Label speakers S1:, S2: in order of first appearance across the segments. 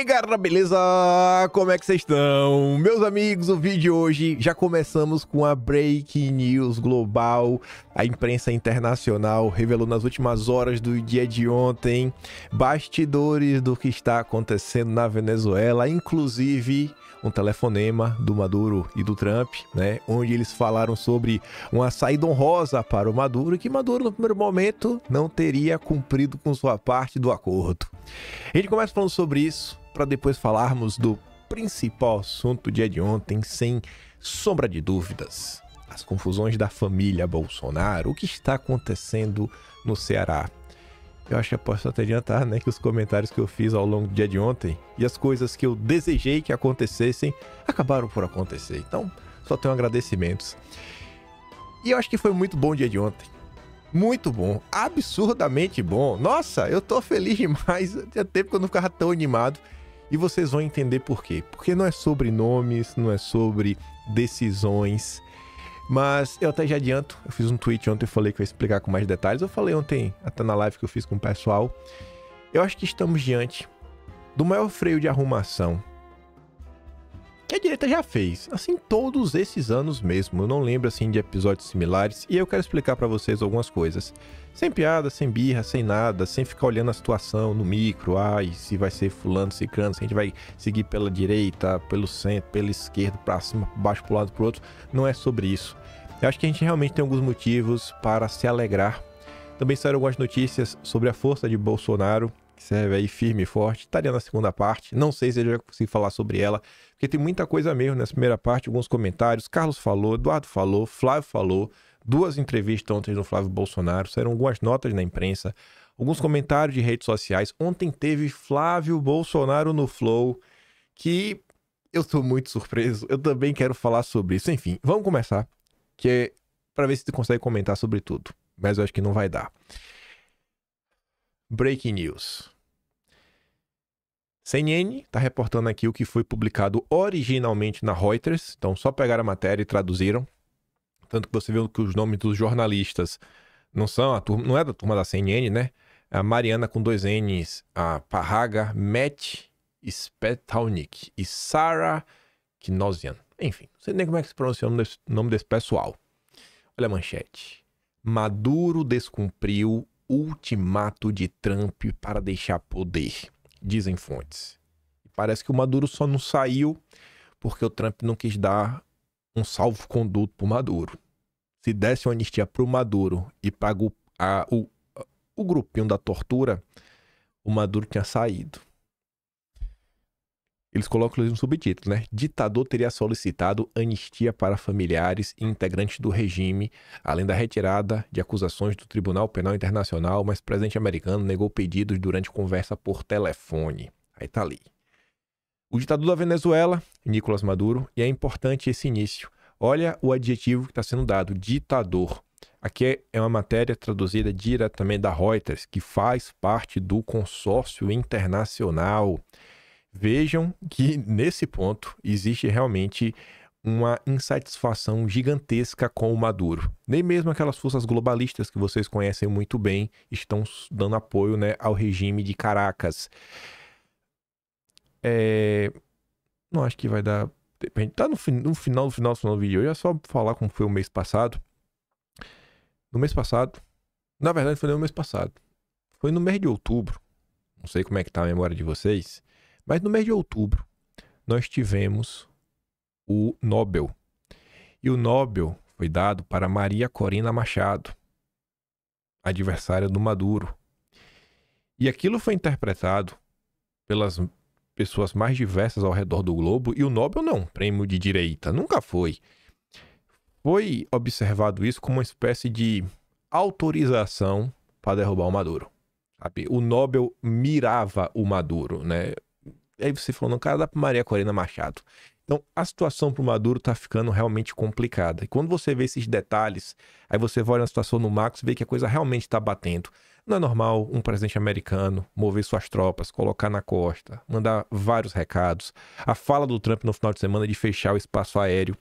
S1: aí, galera, beleza? Como é que vocês estão? Meus amigos, o vídeo de hoje já começamos com a Breaking News global. A imprensa internacional revelou nas últimas horas do dia de ontem bastidores do que está acontecendo na Venezuela, inclusive um telefonema do Maduro e do Trump, né, onde eles falaram sobre uma saída honrosa para o Maduro, que Maduro no primeiro momento não teria cumprido com sua parte do acordo. A gente começa falando sobre isso para depois falarmos do principal assunto do dia de ontem, sem sombra de dúvidas: as confusões da família Bolsonaro, o que está acontecendo no Ceará. Eu acho que eu posso até adiantar, né, que os comentários que eu fiz ao longo do dia de ontem e as coisas que eu desejei que acontecessem acabaram por acontecer. Então, só tenho agradecimentos. E eu acho que foi muito bom o dia de ontem. Muito bom, absurdamente bom. Nossa, eu tô feliz demais. Tinha tempo que eu não ficava tão animado. E vocês vão entender por quê. Porque não é sobre nomes, não é sobre decisões. Mas eu até já adianto, eu fiz um tweet ontem, eu falei que eu ia explicar com mais detalhes. Eu falei ontem, até na live que eu fiz com o pessoal. Eu acho que estamos diante do maior freio de arrumação que a direita já fez, assim, todos esses anos mesmo. Eu não lembro, assim, de episódios similares. E eu quero explicar pra vocês algumas coisas. Sem piada, sem birra, sem nada, sem ficar olhando a situação no micro. Ai, se vai ser fulano, ciclano, se a gente vai seguir pela direita, pelo centro, pela esquerda, pra cima, pra baixo, pro lado, pro outro. Não é sobre isso. Eu acho que a gente realmente tem alguns motivos para se alegrar. Também saíram algumas notícias sobre a força de Bolsonaro, que serve aí firme e forte. Estaria na segunda parte. Não sei se eu já consigo falar sobre ela, porque tem muita coisa mesmo nessa primeira parte, alguns comentários. Carlos falou, Eduardo falou, Flávio falou. Duas entrevistas ontem do Flávio Bolsonaro. Saíram algumas notas na imprensa, alguns comentários de redes sociais. Ontem teve Flávio Bolsonaro no Flow, que eu tô muito surpreso. Eu também quero falar sobre isso. Enfim, vamos começar, que é para ver se tu consegue comentar sobre tudo. Mas eu acho que não vai dar. Breaking News. CNN está reportando aqui o que foi publicado originalmente na Reuters. Então, só pegaram a matéria e traduziram. Tanto que você viu que os nomes dos jornalistas não são não é da turma da CNN, né? A Mariana com 2 N's, a Parraga, Matt Spetalnik e Sarah Knosian. Enfim, não sei nem como é que se pronuncia o nome desse pessoal. Olha a manchete. Maduro descumpriu ultimato de Trump para deixar poder, dizem fontes. Parece que o Maduro só não saiu porque o Trump não quis dar um salvo-conduto pro Maduro. Se desse uma anistia pro Maduro e para o grupinho da tortura, o Maduro tinha saído. Eles colocam no subtítulo, né? Ditador teria solicitado anistia para familiares e integrantes do regime, além da retirada de acusações do Tribunal Penal Internacional, mas o presidente americano negou pedidos durante conversa por telefone. Aí tá ali. O ditador da Venezuela, Nicolás Maduro, e é importante esse início. Olha o adjetivo que está sendo dado, ditador. Aqui é uma matéria traduzida diretamente da Reuters, que faz parte do consórcio internacional. Vejam que, nesse ponto, existe realmente uma insatisfação gigantesca com o Maduro. Nem mesmo aquelas forças globalistas que vocês conhecem muito bem estão dando apoio, né, ao regime de Caracas. Não acho que vai dar... Depende. Tá no final do vídeo. Eu ia só falar como foi o mês passado. No mês passado... Na verdade, foi no mês passado. Foi no mês de outubro. Não sei como é que tá a memória de vocês. Mas no mês de outubro, nós tivemos o Nobel. E o Nobel foi dado para Maria Corina Machado, adversária do Maduro. E aquilo foi interpretado pelas pessoas mais diversas ao redor do globo. E o Nobel não, prêmio de direita, nunca foi. Foi observado isso como uma espécie de autorização para derrubar o Maduro. Sabe? O Nobel mirava o Maduro, né? Aí você falou, não, cara, dá para Maria Corina Machado. Então, a situação para o Maduro está ficando realmente complicada. E quando você vê esses detalhes, aí você vai na situação no macro e vê que a coisa realmente está batendo. Não é normal um presidente americano mover suas tropas, colocar na costa, mandar vários recados. A fala do Trump no final de semana de fechar o espaço aéreo.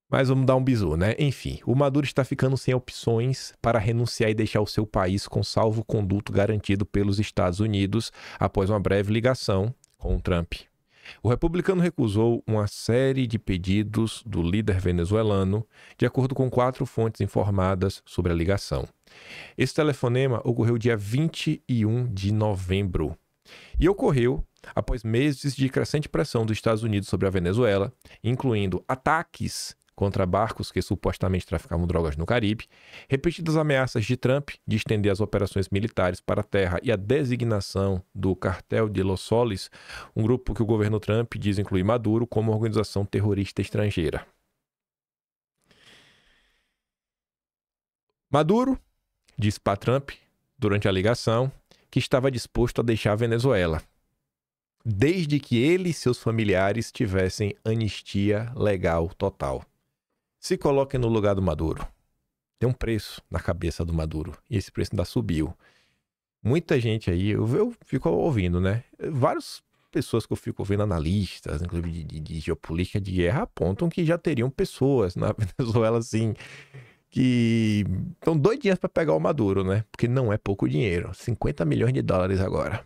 S1: Mas vamos dar um bizu, né? Enfim, o Maduro está ficando sem opções para renunciar e deixar o seu país com salvo-conduto garantido pelos Estados Unidos após uma breve ligação com o Trump. O republicano recusou uma série de pedidos do líder venezuelano, de acordo com 4 fontes informadas sobre a ligação. Esse telefonema ocorreu dia 21 de novembro e ocorreu após meses de crescente pressão dos Estados Unidos sobre a Venezuela, incluindo ataques contra barcos que supostamente traficavam drogas no Caribe, repetidas ameaças de Trump de estender as operações militares para a terra e a designação do Cartel de Los Soles, um grupo que o governo Trump diz incluir Maduro como organização terrorista estrangeira. Maduro disse para Trump, durante a ligação, que estava disposto a deixar a Venezuela, desde que ele e seus familiares tivessem anistia legal total. Se coloquem no lugar do Maduro. Tem um preço na cabeça do Maduro. E esse preço ainda subiu. Muita gente aí, eu fico ouvindo, né? Várias pessoas que eu fico ouvindo, analistas, inclusive de geopolítica de guerra, apontam que já teriam pessoas na Venezuela, assim, que estão doidinhas para pegar o Maduro, né? Porque não é pouco dinheiro. 50 milhões de dólares agora.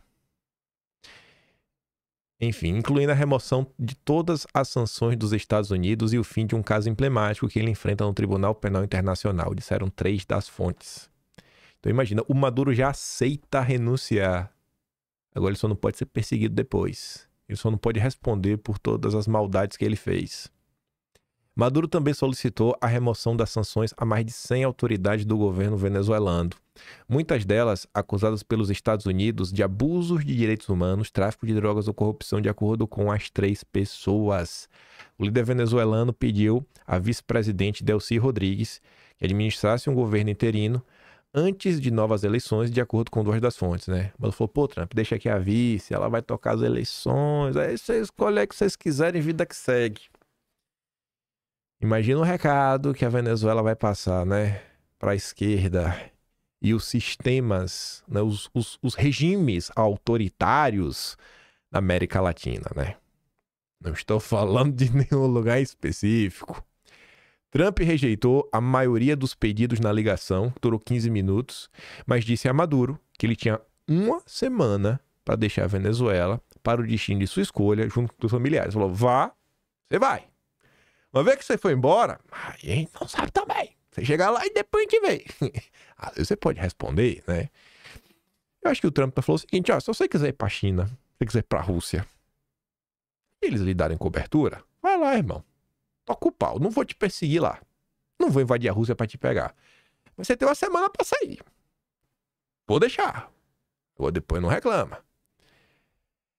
S1: Enfim, incluindo a remoção de todas as sanções dos Estados Unidos e o fim de um caso emblemático que ele enfrenta no Tribunal Penal Internacional, disseram 3 das fontes. Então imagina, o Maduro já aceita renunciar. Agora ele só não pode ser perseguido depois. Ele só não pode responder por todas as maldades que ele fez. Maduro também solicitou a remoção das sanções a mais de 100 autoridades do governo venezuelano. Muitas delas acusadas pelos Estados Unidos de abusos de direitos humanos, tráfico de drogas ou corrupção, de acordo com as 3 pessoas. O líder venezuelano pediu à vice-presidente Delcy Rodrigues que administrasse um governo interino antes de novas eleições, de acordo com 2 das fontes, né? Mas falou, pô, Trump, deixa aqui a vice, ela vai tocar as eleições, aí vocês escolhem o que vocês quiserem, vida que segue. Imagina o recado que a Venezuela vai passar, né, para a esquerda e os sistemas, né, os regimes autoritários da América Latina, né? Não estou falando de nenhum lugar específico. Trump rejeitou a maioria dos pedidos na ligação, que durou 15 minutos, mas disse a Maduro que ele tinha uma semana para deixar a Venezuela para o destino de sua escolha junto com os familiares. Falou, vá, você vai. Uma vez que você foi embora, aí a gente não sabe também. Você chega lá e depois a gente vê. Às vezes você pode responder, né? Eu acho que o Trump falou o seguinte, ó, se você quiser ir pra China, se você quiser ir pra Rússia, e eles lhe darem cobertura, vai lá, irmão. Toca o pau, não vou te perseguir lá. Não vou invadir a Rússia pra te pegar. Mas você tem uma semana pra sair. Vou deixar. Ou depois não reclama.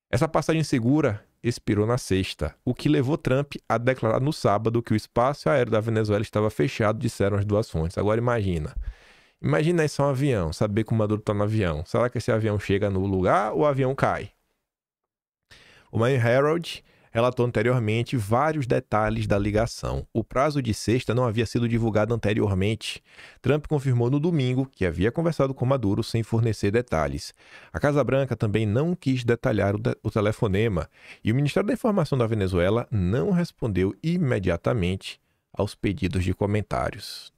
S1: Essa passagem segura expirou na sexta, o que levou Trump a declarar no sábado que o espaço aéreo da Venezuela estava fechado, disseram as 2 fontes. Agora imagina isso é um avião, saber que o Maduro está no avião. Será que esse avião chega no lugar ou o avião cai? O Miami Herald relatou anteriormente vários detalhes da ligação. O prazo de sexta não havia sido divulgado anteriormente. Trump confirmou no domingo que havia conversado com Maduro sem fornecer detalhes. A Casa Branca também não quis detalhar o telefonema e o Ministério da Informação da Venezuela não respondeu imediatamente aos pedidos de comentários.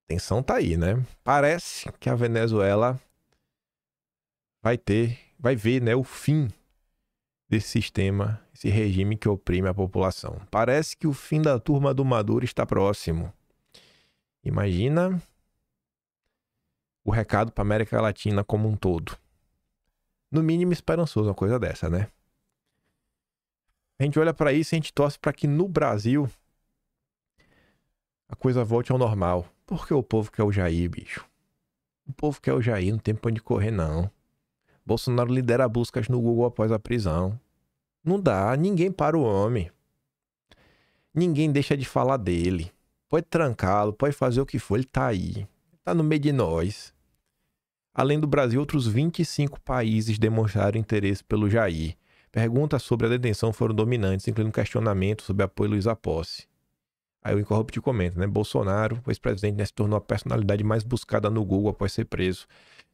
S1: A tensão tá aí, né? Parece que a Venezuela vai ver, né, o fim desse sistema, esse regime que oprime a população. Parece que o fim da turma do Maduro está próximo. Imagina o recado para a América Latina como um todo. No mínimo esperançoso uma coisa dessa, né? A gente olha para isso e a gente torce para que no Brasil a coisa volte ao normal. Porque o povo quer o Jair, bicho. O povo quer o Jair, não tem pra onde correr, não. Bolsonaro lidera buscas no Google após a prisão. Não dá, ninguém para o homem. Ninguém deixa de falar dele. Pode trancá-lo, pode fazer o que for, ele tá aí. Tá no meio de nós. Além do Brasil, outros 25 países demonstraram interesse pelo Jair. Perguntas sobre a detenção foram dominantes, incluindo questionamento sobre apoio a Luiz Posse. Aí o Incorrupto comenta, né? Bolsonaro, o ex-presidente, né, se tornou a personalidade mais buscada no Google após ser preso.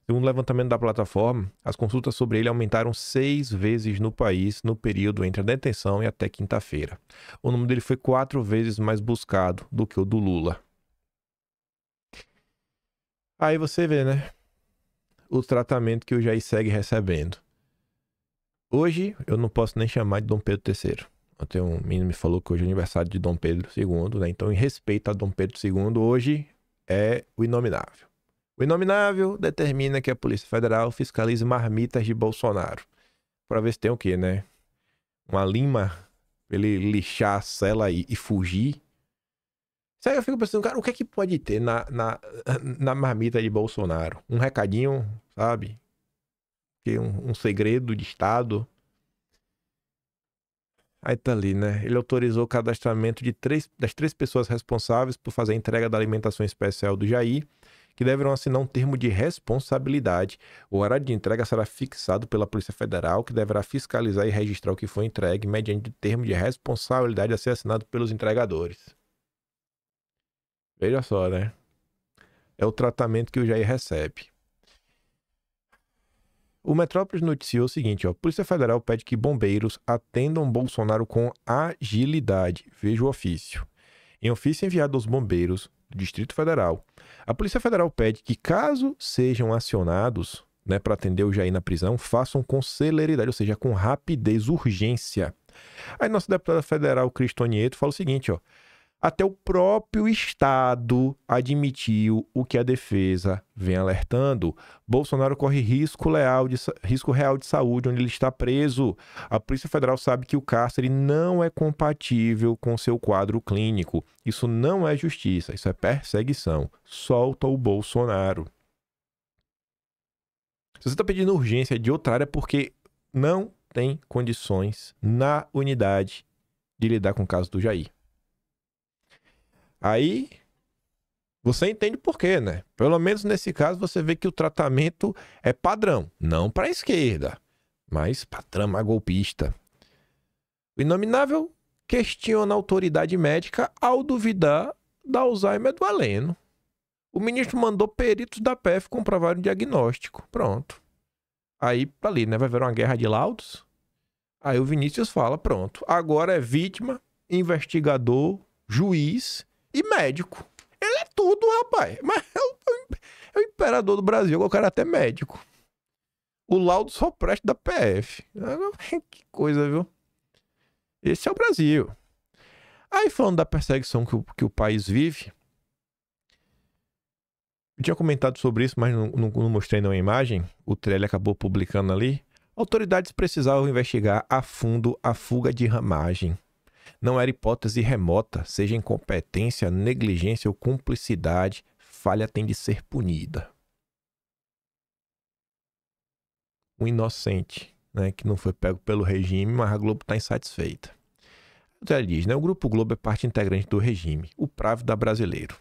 S1: Segundo o levantamento da plataforma, as consultas sobre ele aumentaram 6 vezes no país no período entre a detenção e até quinta-feira. O nome dele foi 4 vezes mais buscado do que o do Lula. Aí você vê, né? O tratamento que o Jair segue recebendo. Hoje eu não posso nem chamar de Dom Pedro III. Ontem um menino me falou que hoje é aniversário de Dom Pedro II, né? Então, em respeito a Dom Pedro II, hoje é o inominável. O inominável determina que a Polícia Federal fiscalize marmitas de Bolsonaro. Pra ver se tem o quê, né? Uma lima pra ele lixar a cela e fugir. Isso aí eu fico pensando, cara, o que é que pode ter na marmita de Bolsonaro? Um recadinho, sabe? Um segredo de Estado. Aí tá ali, né? Ele autorizou o cadastramento das 3 pessoas responsáveis por fazer a entrega da alimentação especial do Jair, que deverão assinar um termo de responsabilidade. O horário de entrega será fixado pela Polícia Federal, que deverá fiscalizar e registrar o que foi entregue mediante termo de responsabilidade a ser assinado pelos entregadores. Veja só, né? É o tratamento que o Jair recebe. O Metrópolis noticiou o seguinte, ó. Polícia Federal pede que bombeiros atendam Bolsonaro com agilidade. Veja o ofício. Em ofício enviado aos bombeiros do Distrito Federal, a Polícia Federal pede que, caso sejam acionados, né, para atender o Jair na prisão, façam com celeridade, ou seja, com rapidez, urgência. Aí nosso deputado federal, Cristo Nieto, fala o seguinte, ó. Até o próprio Estado admitiu o que a defesa vem alertando. Bolsonaro corre risco real de saúde onde ele está preso. A Polícia Federal sabe que o cárcere não é compatível com seu quadro clínico. Isso não é justiça, isso é perseguição. Solta o Bolsonaro. Se você está pedindo urgência de outra área, é porque não tem condições na unidade de lidar com o caso do Jair. Aí, você entende por quê, né? Pelo menos nesse caso, você vê que o tratamento é padrão. Não para a esquerda, mas para a trama golpista. O inominável questiona a autoridade médica ao duvidar da Alzheimer do Heleno. O ministro mandou peritos da PF comprovar o diagnóstico. Pronto. Aí, ali, né? Vai haver uma guerra de laudos. Aí o Vinícius fala, pronto. Agora é vítima, investigador, juiz e médico. Ele é tudo, rapaz. Mas é o imperador do Brasil. O cara é até médico. O laudo só presta da PF. Que coisa, viu? Esse é o Brasil. Aí, falando da perseguição que o país vive, eu tinha comentado sobre isso, mas não mostrei nenhuma imagem. O Trelli acabou publicando ali. Autoridades precisavam investigar a fundo a fuga de ramagem. Não era hipótese remota, seja incompetência, negligência ou cumplicidade, falha tem de ser punida. Um inocente, né, que não foi pego pelo regime, mas a Globo está insatisfeita. Ele diz, né, o Grupo Globo é parte integrante do regime, o Pravda brasileiro.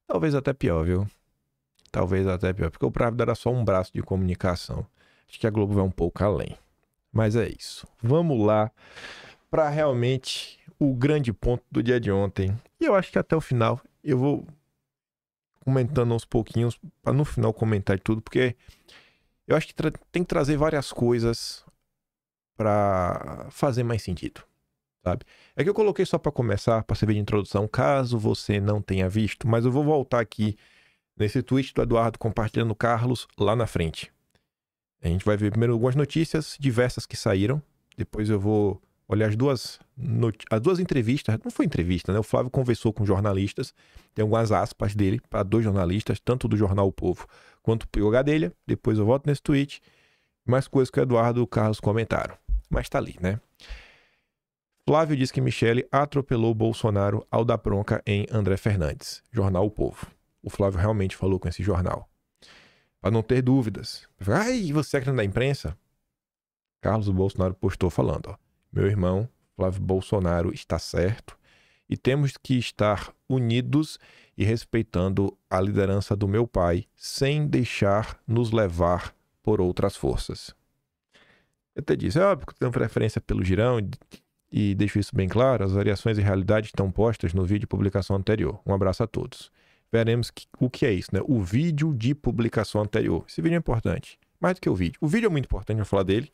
S1: Talvez até pior, viu? Talvez até pior, porque o Pravda era só um braço de comunicação. Acho que a Globo vai um pouco além. Mas é isso. Vamos lá para realmente o grande ponto do dia de ontem. E eu acho que até o final eu vou comentando aos pouquinhos, para no final comentar de tudo, porque eu acho que tem que trazer várias coisas para fazer mais sentido, sabe? É que eu coloquei só para começar, para servir de introdução, caso você não tenha visto, mas eu vou voltar aqui nesse tweet do Eduardo compartilhando Carlos lá na frente. A gente vai ver primeiro algumas notícias diversas que saíram, depois eu vou olha, as duas entrevistas, não foi entrevista, né? O Flávio conversou com jornalistas, tem algumas aspas dele para 2 jornalistas, tanto do jornal O Povo quanto o Pio Gadelha. Depois eu volto nesse tweet, mais coisas que o Eduardo e o Carlos comentaram. Mas tá ali, né? Flávio diz que Michele atropelou Bolsonaro ao dar bronca em André Fernandes, jornal O Povo. O Flávio realmente falou com esse jornal. Para não ter dúvidas. Ai, você é da imprensa? Carlos Bolsonaro postou falando, ó. Meu irmão, Flávio Bolsonaro, está certo e temos que estar unidos e respeitando a liderança do meu pai, sem deixar nos levar por outras forças. Eu até disse, é óbvio que eu tenho preferência pelo Girão e deixo isso bem claro, as variações e realidades estão postas no vídeo de publicação anterior. Um abraço a todos. Veremos o que é isso, né? O vídeo de publicação anterior. Esse vídeo é importante, mais do que o vídeo. O vídeo é muito importante, eu vou falar dele.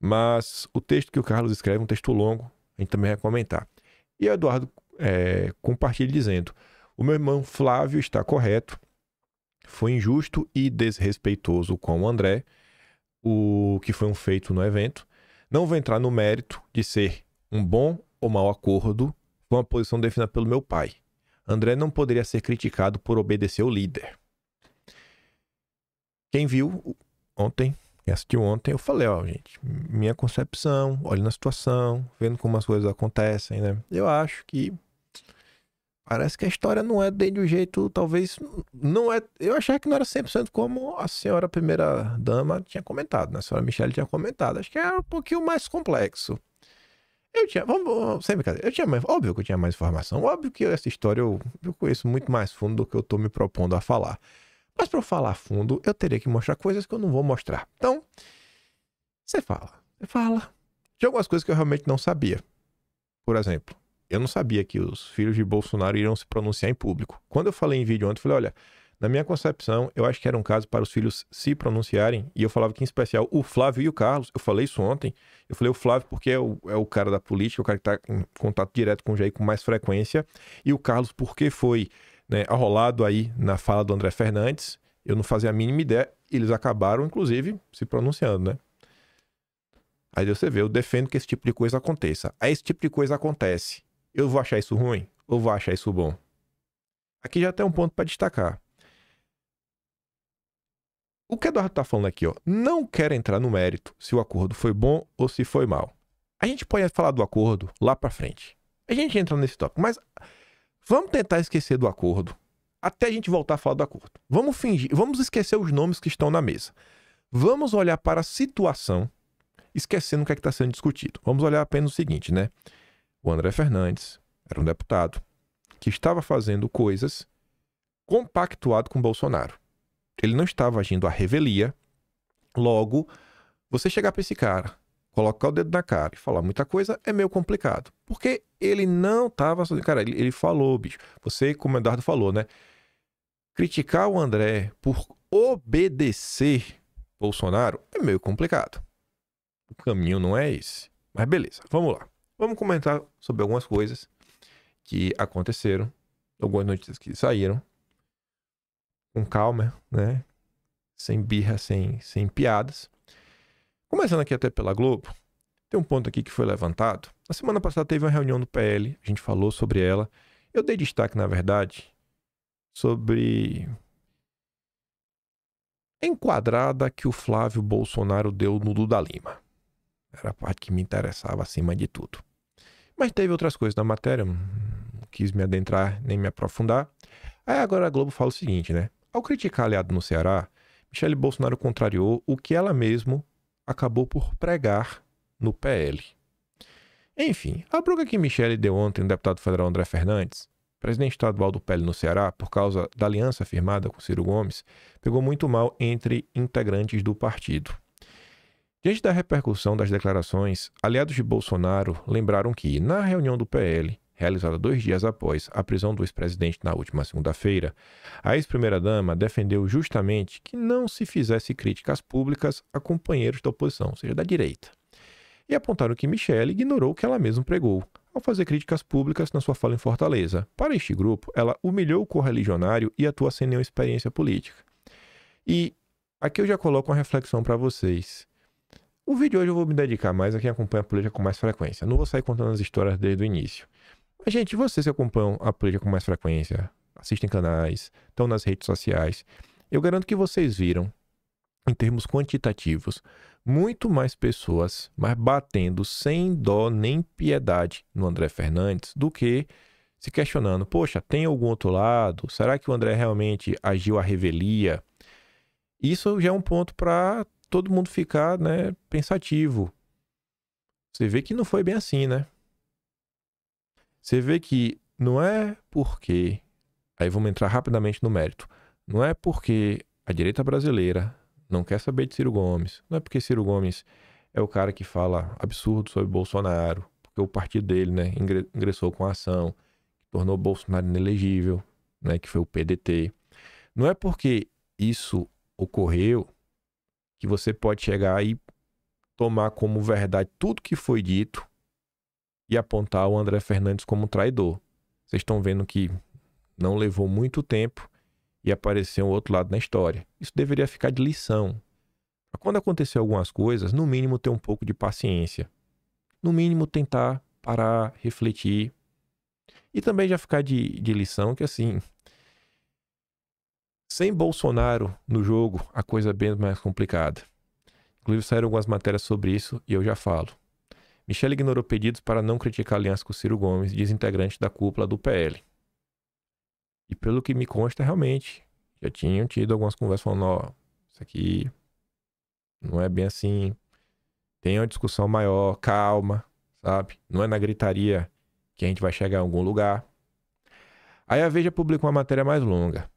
S1: Mas o texto que o Carlos escreve é um texto longo, a gente também vai comentar. E o Eduardo compartilha dizendo, o meu irmão Flávio está correto, foi injusto e desrespeitoso com o André, o que foi um feito no evento. Não vou entrar no mérito de ser um bom ou mau acordo, foi uma posição definida pelo meu pai. André não poderia ser criticado por obedecer o líder. Quem viu ontem, quem assistiu ontem, eu falei, ó, gente, minha concepção, olhando a situação, vendo como as coisas acontecem, né? Eu acho que parece que a história não é de um jeito, talvez, não é... Eu achei que não era 100% como a senhora primeira-dama tinha comentado, né? A senhora Michele tinha comentado. Acho que era um pouquinho mais complexo. Eu tinha, sem brincadeira, eu tinha mais, óbvio que eu tinha mais informação, óbvio que essa história eu conheço muito mais fundo do que eu tô me propondo a falar. Mas para eu falar fundo, eu teria que mostrar coisas que eu não vou mostrar. Então, você fala. Tinha algumas coisas que eu realmente não sabia. Por exemplo, eu não sabia que os filhos de Bolsonaro iriam se pronunciar em público. Quando eu falei em vídeo ontem, eu falei, olha, na minha concepção, eu acho que era um caso para os filhos se pronunciarem, e eu falava que, em especial, o Flávio e o Carlos, eu falei isso ontem, eu falei o Flávio porque é o cara da política, o cara que está em contato direto com o Jair com mais frequência, e o Carlos porque foi, né, arrolado aí na fala do André Fernandes, eu não fazia a mínima ideia, eles acabaram, inclusive, se pronunciando, né? Aí você vê, eu defendo que esse tipo de coisa aconteça. Aí esse tipo de coisa acontece. Eu vou achar isso ruim ou vou achar isso bom? Aqui já tem um ponto para destacar. O que o Eduardo tá falando aqui, ó, não quero entrar no mérito se o acordo foi bom ou se foi mal. A gente pode falar do acordo lá pra frente. A gente entra nesse tópico, mas vamos tentar esquecer do acordo até a gente voltar a falar do acordo. Vamos fingir, vamos esquecer os nomes que estão na mesa. Vamos olhar para a situação, esquecendo o que é que está sendo discutido. Vamos olhar apenas o seguinte, né? O André Fernandes era um deputado que estava fazendo coisas compactuado com Bolsonaro. Ele não estava agindo à revelia. Logo, você chegar para esse cara, colocar o dedo na cara e falar muita coisa é meio complicado. Porque ele não estava... Cara, ele falou, bicho. Você, como o Eduardo falou, né? Criticar o André por obedecer Bolsonaro é meio complicado. O caminho não é esse. Mas beleza, vamos lá. Vamos comentar sobre algumas coisas que aconteceram. Algumas notícias que saíram. Com calma, né? Sem birra, sem piadas. Começando aqui até pela Globo, tem um ponto aqui que foi levantado. Na semana passada teve uma reunião do PL, a gente falou sobre ela. Eu dei destaque, na verdade, sobre a enquadrada que o Flávio Bolsonaro deu no Duda Lima. Era a parte que me interessava acima de tudo. Mas teve outras coisas na matéria, não quis me adentrar nem me aprofundar. Aí agora a Globo fala o seguinte, né? Ao criticar aliado no Ceará, Michele Bolsonaro contrariou o que ela mesma acabou por pregar no PL. Enfim, a bronca que Michele deu ontem no deputado federal André Fernandes, presidente estadual do PL no Ceará, por causa da aliança firmada com Ciro Gomes, pegou muito mal entre integrantes do partido. Diante da repercussão das declarações, aliados de Bolsonaro lembraram que, na reunião do PL, realizada 2 dias após a prisão do ex-presidente na última segunda-feira, a ex-primeira-dama defendeu justamente que não se fizesse críticas públicas a companheiros da oposição, ou seja, da direita. E apontaram que Michele ignorou o que ela mesma pregou, ao fazer críticas públicas na sua fala em Fortaleza. Para este grupo, ela humilhou o correligionário e atua sem nenhuma experiência política. E aqui eu já coloco uma reflexão para vocês. O vídeo de hoje eu vou me dedicar mais a quem acompanha a política com mais frequência. Não vou sair contando as histórias desde o início. Mas, gente, vocês que acompanham a política com mais frequência, assistem canais, estão nas redes sociais, eu garanto que vocês viram, em termos quantitativos, muito mais pessoas mas batendo sem dó nem piedade no André Fernandes do que se questionando, poxa, tem algum outro lado? Será que o André realmente agiu à revelia? Isso já é um ponto para todo mundo ficar, né, pensativo. Você vê que não foi bem assim, né? Você vê que não é porque... Aí vamos entrar rapidamente no mérito. Não é porque a direita brasileira não quer saber de Ciro Gomes. Não é porque Ciro Gomes é o cara que fala absurdo sobre Bolsonaro. Porque o partido dele, né, ingressou com a ação que tornou Bolsonaro inelegível, né, que foi o PDT. Não é porque isso ocorreu que você pode chegar e tomar como verdade tudo que foi dito e apontar o André Fernandes como um traidor. Vocês estão vendo que não levou muito tempo e apareceu um outro lado na história. Isso deveria ficar de lição Pra quando acontecer algumas coisas, no mínimo ter um pouco de paciência. No mínimo tentar parar, refletir. E também já ficar de lição que assim, sem Bolsonaro no jogo, a coisa é bem mais complicada. Inclusive saíram algumas matérias sobre isso e eu já falo. Michele ignorou pedidos para não criticar a aliança com Ciro Gomes, diz integrante da cúpula do PL. E pelo que me consta, realmente, já tinham tido algumas conversas falando, ó, isso aqui não é bem assim, tem uma discussão maior, calma, sabe? Não é na gritaria que a gente vai chegar a algum lugar. Aí a Veja publica uma matéria mais longa.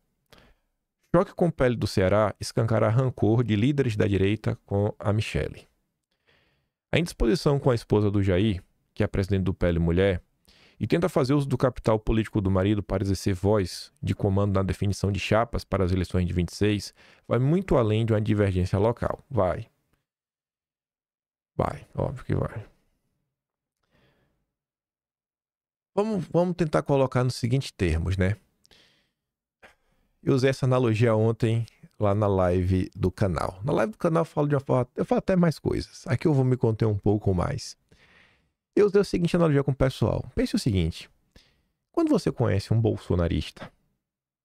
S1: Choque com pele do Ceará escancara rancor de líderes da direita com a Michele. A indisposição com a esposa do Jair, que é a presidente do PL Mulher, e tenta fazer uso do capital político do marido para exercer voz de comando na definição de chapas para as eleições de 26, vai muito além de uma divergência local. Vai, óbvio que vai. Vamos tentar colocar nos seguintes termos, né? Eu usei essa analogia ontem lá na live do canal. Na live do canal eu falo de uma forma, eu falo até mais coisas. Aqui eu vou me conter um pouco mais. Eu usei a seguinte analogia com o pessoal. Pense o seguinte, quando você conhece um bolsonarista,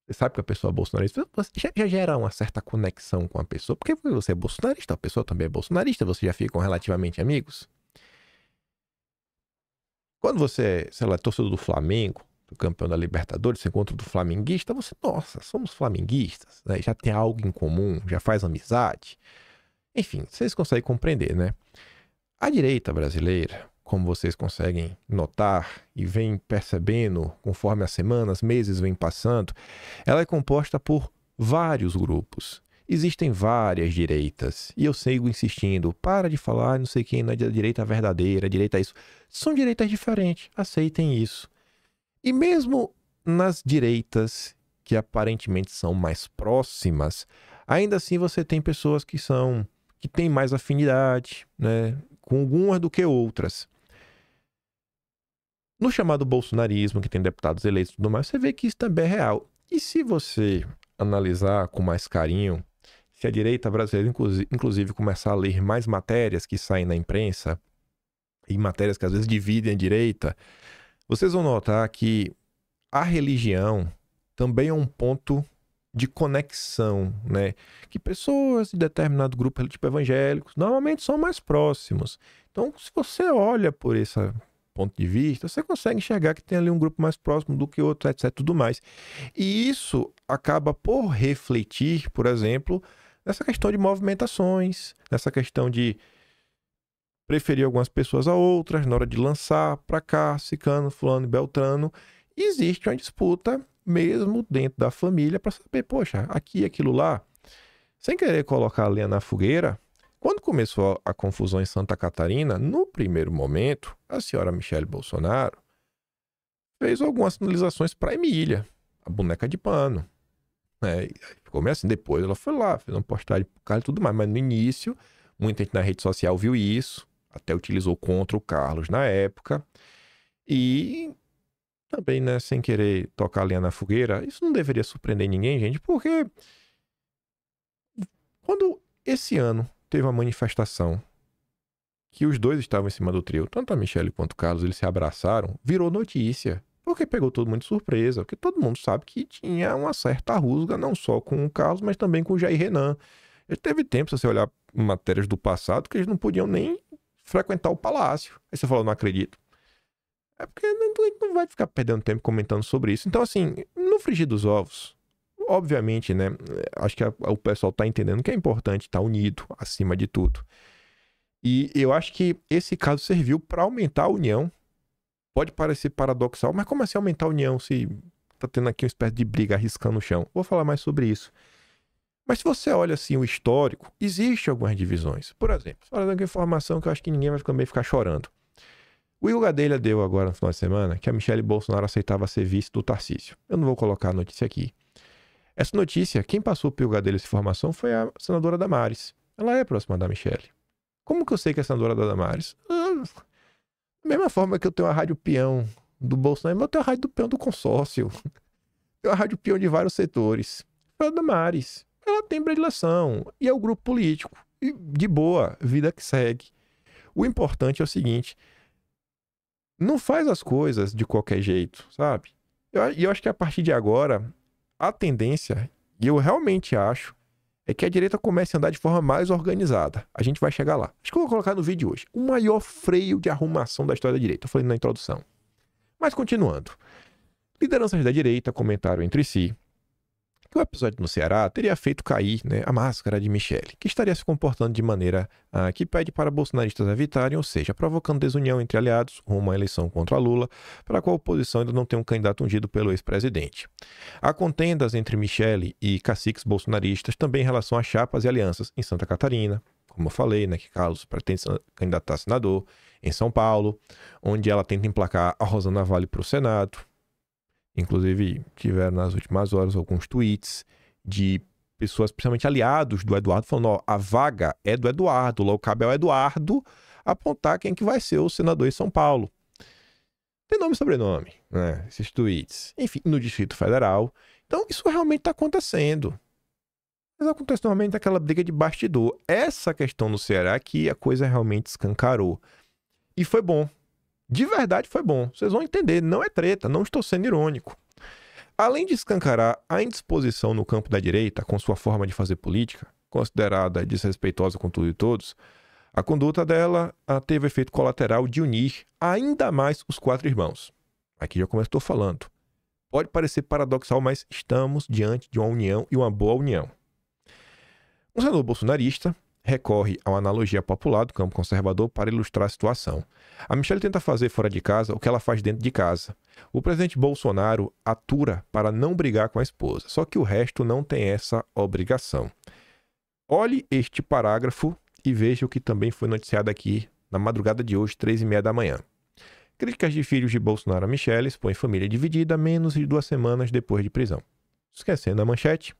S1: você sabe que a pessoa é bolsonarista, você já gera uma certa conexão com a pessoa, porque você é bolsonarista, a pessoa também é bolsonarista, vocês já ficam relativamente amigos. Quando você, sei lá, é torcedor do Flamengo, do campeão da Libertadores, você encontra do flamenguista, você, nossa, somos flamenguistas, né? Já tem algo em comum, já faz amizade. Enfim, vocês conseguem compreender, né? A direita brasileira, como vocês conseguem notar e vem percebendo conforme as semanas, meses vêm passando, ela é composta por vários grupos. Existem várias direitas. E eu sigo insistindo, para de falar não sei quem não é da direita verdadeira, direita isso. São direitas diferentes, aceitem isso. E mesmo nas direitas que aparentemente são mais próximas, ainda assim você tem pessoas que têm mais afinidade, né, com algumas do que outras. No chamado bolsonarismo, que tem deputados eleitos e tudo mais, você vê que isso também é real. E se você analisar com mais carinho, se a direita brasileira, inclusive, começar a ler mais matérias que saem na imprensa, e matérias que às vezes dividem a direita, vocês vão notar que a religião também é um ponto de conexão, né? Que pessoas de determinado grupo, tipo evangélicos, normalmente são mais próximos. Então, se você olha por esse ponto de vista, você consegue enxergar que tem ali um grupo mais próximo do que outro, etc, tudo mais. E isso acaba por refletir, por exemplo, nessa questão de movimentações, nessa questão de preferir algumas pessoas a outras, na hora de lançar para cá, Cicano, Fulano e Beltrano. E existe uma disputa mesmo dentro da família para saber, poxa, aqui, aquilo lá. Sem querer colocar a lenha na fogueira, quando começou a confusão em Santa Catarina, no primeiro momento, a senhora Michele Bolsonaro fez algumas sinalizações para Emília, a boneca de pano. Né? Ficou meio assim, depois ela foi lá, fez uma postagem pro Carlos e tudo mais, mas no início, muita gente na rede social viu isso, até utilizou contra o Carlos na época, e também, né, sem querer tocar a lenha na fogueira, isso não deveria surpreender ninguém, gente, porque quando esse ano teve uma manifestação que os dois estavam em cima do trio, tanto a Michele quanto o Carlos, eles se abraçaram, virou notícia, porque pegou todo mundo de surpresa, porque todo mundo sabe que tinha uma certa rusga, não só com o Carlos, mas também com o Jair Renan. Ele teve tempo, se você olhar matérias do passado, que eles não podiam nem frequentar o palácio. Aí você fala, não acredito. É porque não vai ficar perdendo tempo comentando sobre isso. Então, assim, no frigir dos ovos, obviamente, né, acho que o pessoal tá entendendo que é importante estar unido, acima de tudo. E eu acho que esse caso serviu para aumentar a união. Pode parecer paradoxal, mas como assim aumentar a união se tá tendo aqui uma espécie de briga arriscando o chão? Vou falar mais sobre isso. Mas se você olha assim o histórico, existe algumas divisões. Por exemplo, falando aqui informação que eu acho que ninguém vai ficar chorando. O Igor Gadelha deu agora no final de semana que a Michele Bolsonaro aceitava ser vice do Tarcísio. Eu não vou colocar a notícia aqui. Essa notícia, quem passou pro Igor Gadelha essa informação foi a senadora Damares. Ela é próxima da Michele. Como que eu sei que é a senadora da Damares? Da mesma forma que eu tenho a rádio peão do Bolsonaro, eu tenho a rádio do peão do consórcio. Tenho a rádio peão de vários setores. Foi a Damares. Ela tem predileção. E é o grupo político. E de boa, vida que segue. O importante é o seguinte: não faz as coisas de qualquer jeito, sabe? E eu acho que a partir de agora, a tendência, e eu realmente acho, é que a direita comece a andar de forma mais organizada. A gente vai chegar lá. Acho que eu vou colocar no vídeo hoje o maior freio de arrumação da história da direita. Eu falei na introdução. Mas continuando. Lideranças da direita comentaram entre si que o episódio no Ceará teria feito cair, né, a máscara de Michele, que estaria se comportando de maneira que pede para bolsonaristas evitarem, ou seja, provocando desunião entre aliados rumo à eleição contra Lula, para a qual a oposição ainda não tem um candidato ungido pelo ex-presidente. Há contendas entre Michele e caciques bolsonaristas também em relação a chapas e alianças em Santa Catarina, como eu falei, né, que Carlos pretende se candidatar a senador, em São Paulo, onde ela tenta emplacar a Rosana Vale para o Senado. Inclusive, tiveram nas últimas horas alguns tweets de pessoas, principalmente aliados do Eduardo, falando: ó, a vaga é do Eduardo, logo cabe ao Eduardo apontar quem que vai ser o senador em São Paulo. Tem nome e sobrenome, né? Esses tweets. Enfim, no Distrito Federal. Então, isso realmente está acontecendo. Mas acontece normalmente aquela briga de bastidor. Essa questão no Ceará é que a coisa realmente escancarou. E foi bom. De verdade foi bom. Vocês vão entender, não é treta, não estou sendo irônico. Além de escancarar a indisposição no campo da direita com sua forma de fazer política, considerada desrespeitosa com tudo e todos, a conduta dela teve o efeito colateral de unir ainda mais os quatro irmãos. Aqui já como eu estou falando. Pode parecer paradoxal, mas estamos diante de uma união e uma boa união. Um senador bolsonarista recorre a uma analogia popular do campo conservador para ilustrar a situação. A Michele tenta fazer fora de casa o que ela faz dentro de casa. O presidente Bolsonaro atura para não brigar com a esposa, só que o resto não tem essa obrigação. Olhe este parágrafo e veja o que também foi noticiado aqui na madrugada de hoje, 3h30 da manhã. Críticas de filhos de Bolsonaro a Michele expõem família dividida menos de 2 semanas depois de prisão. Esquecendo a manchete.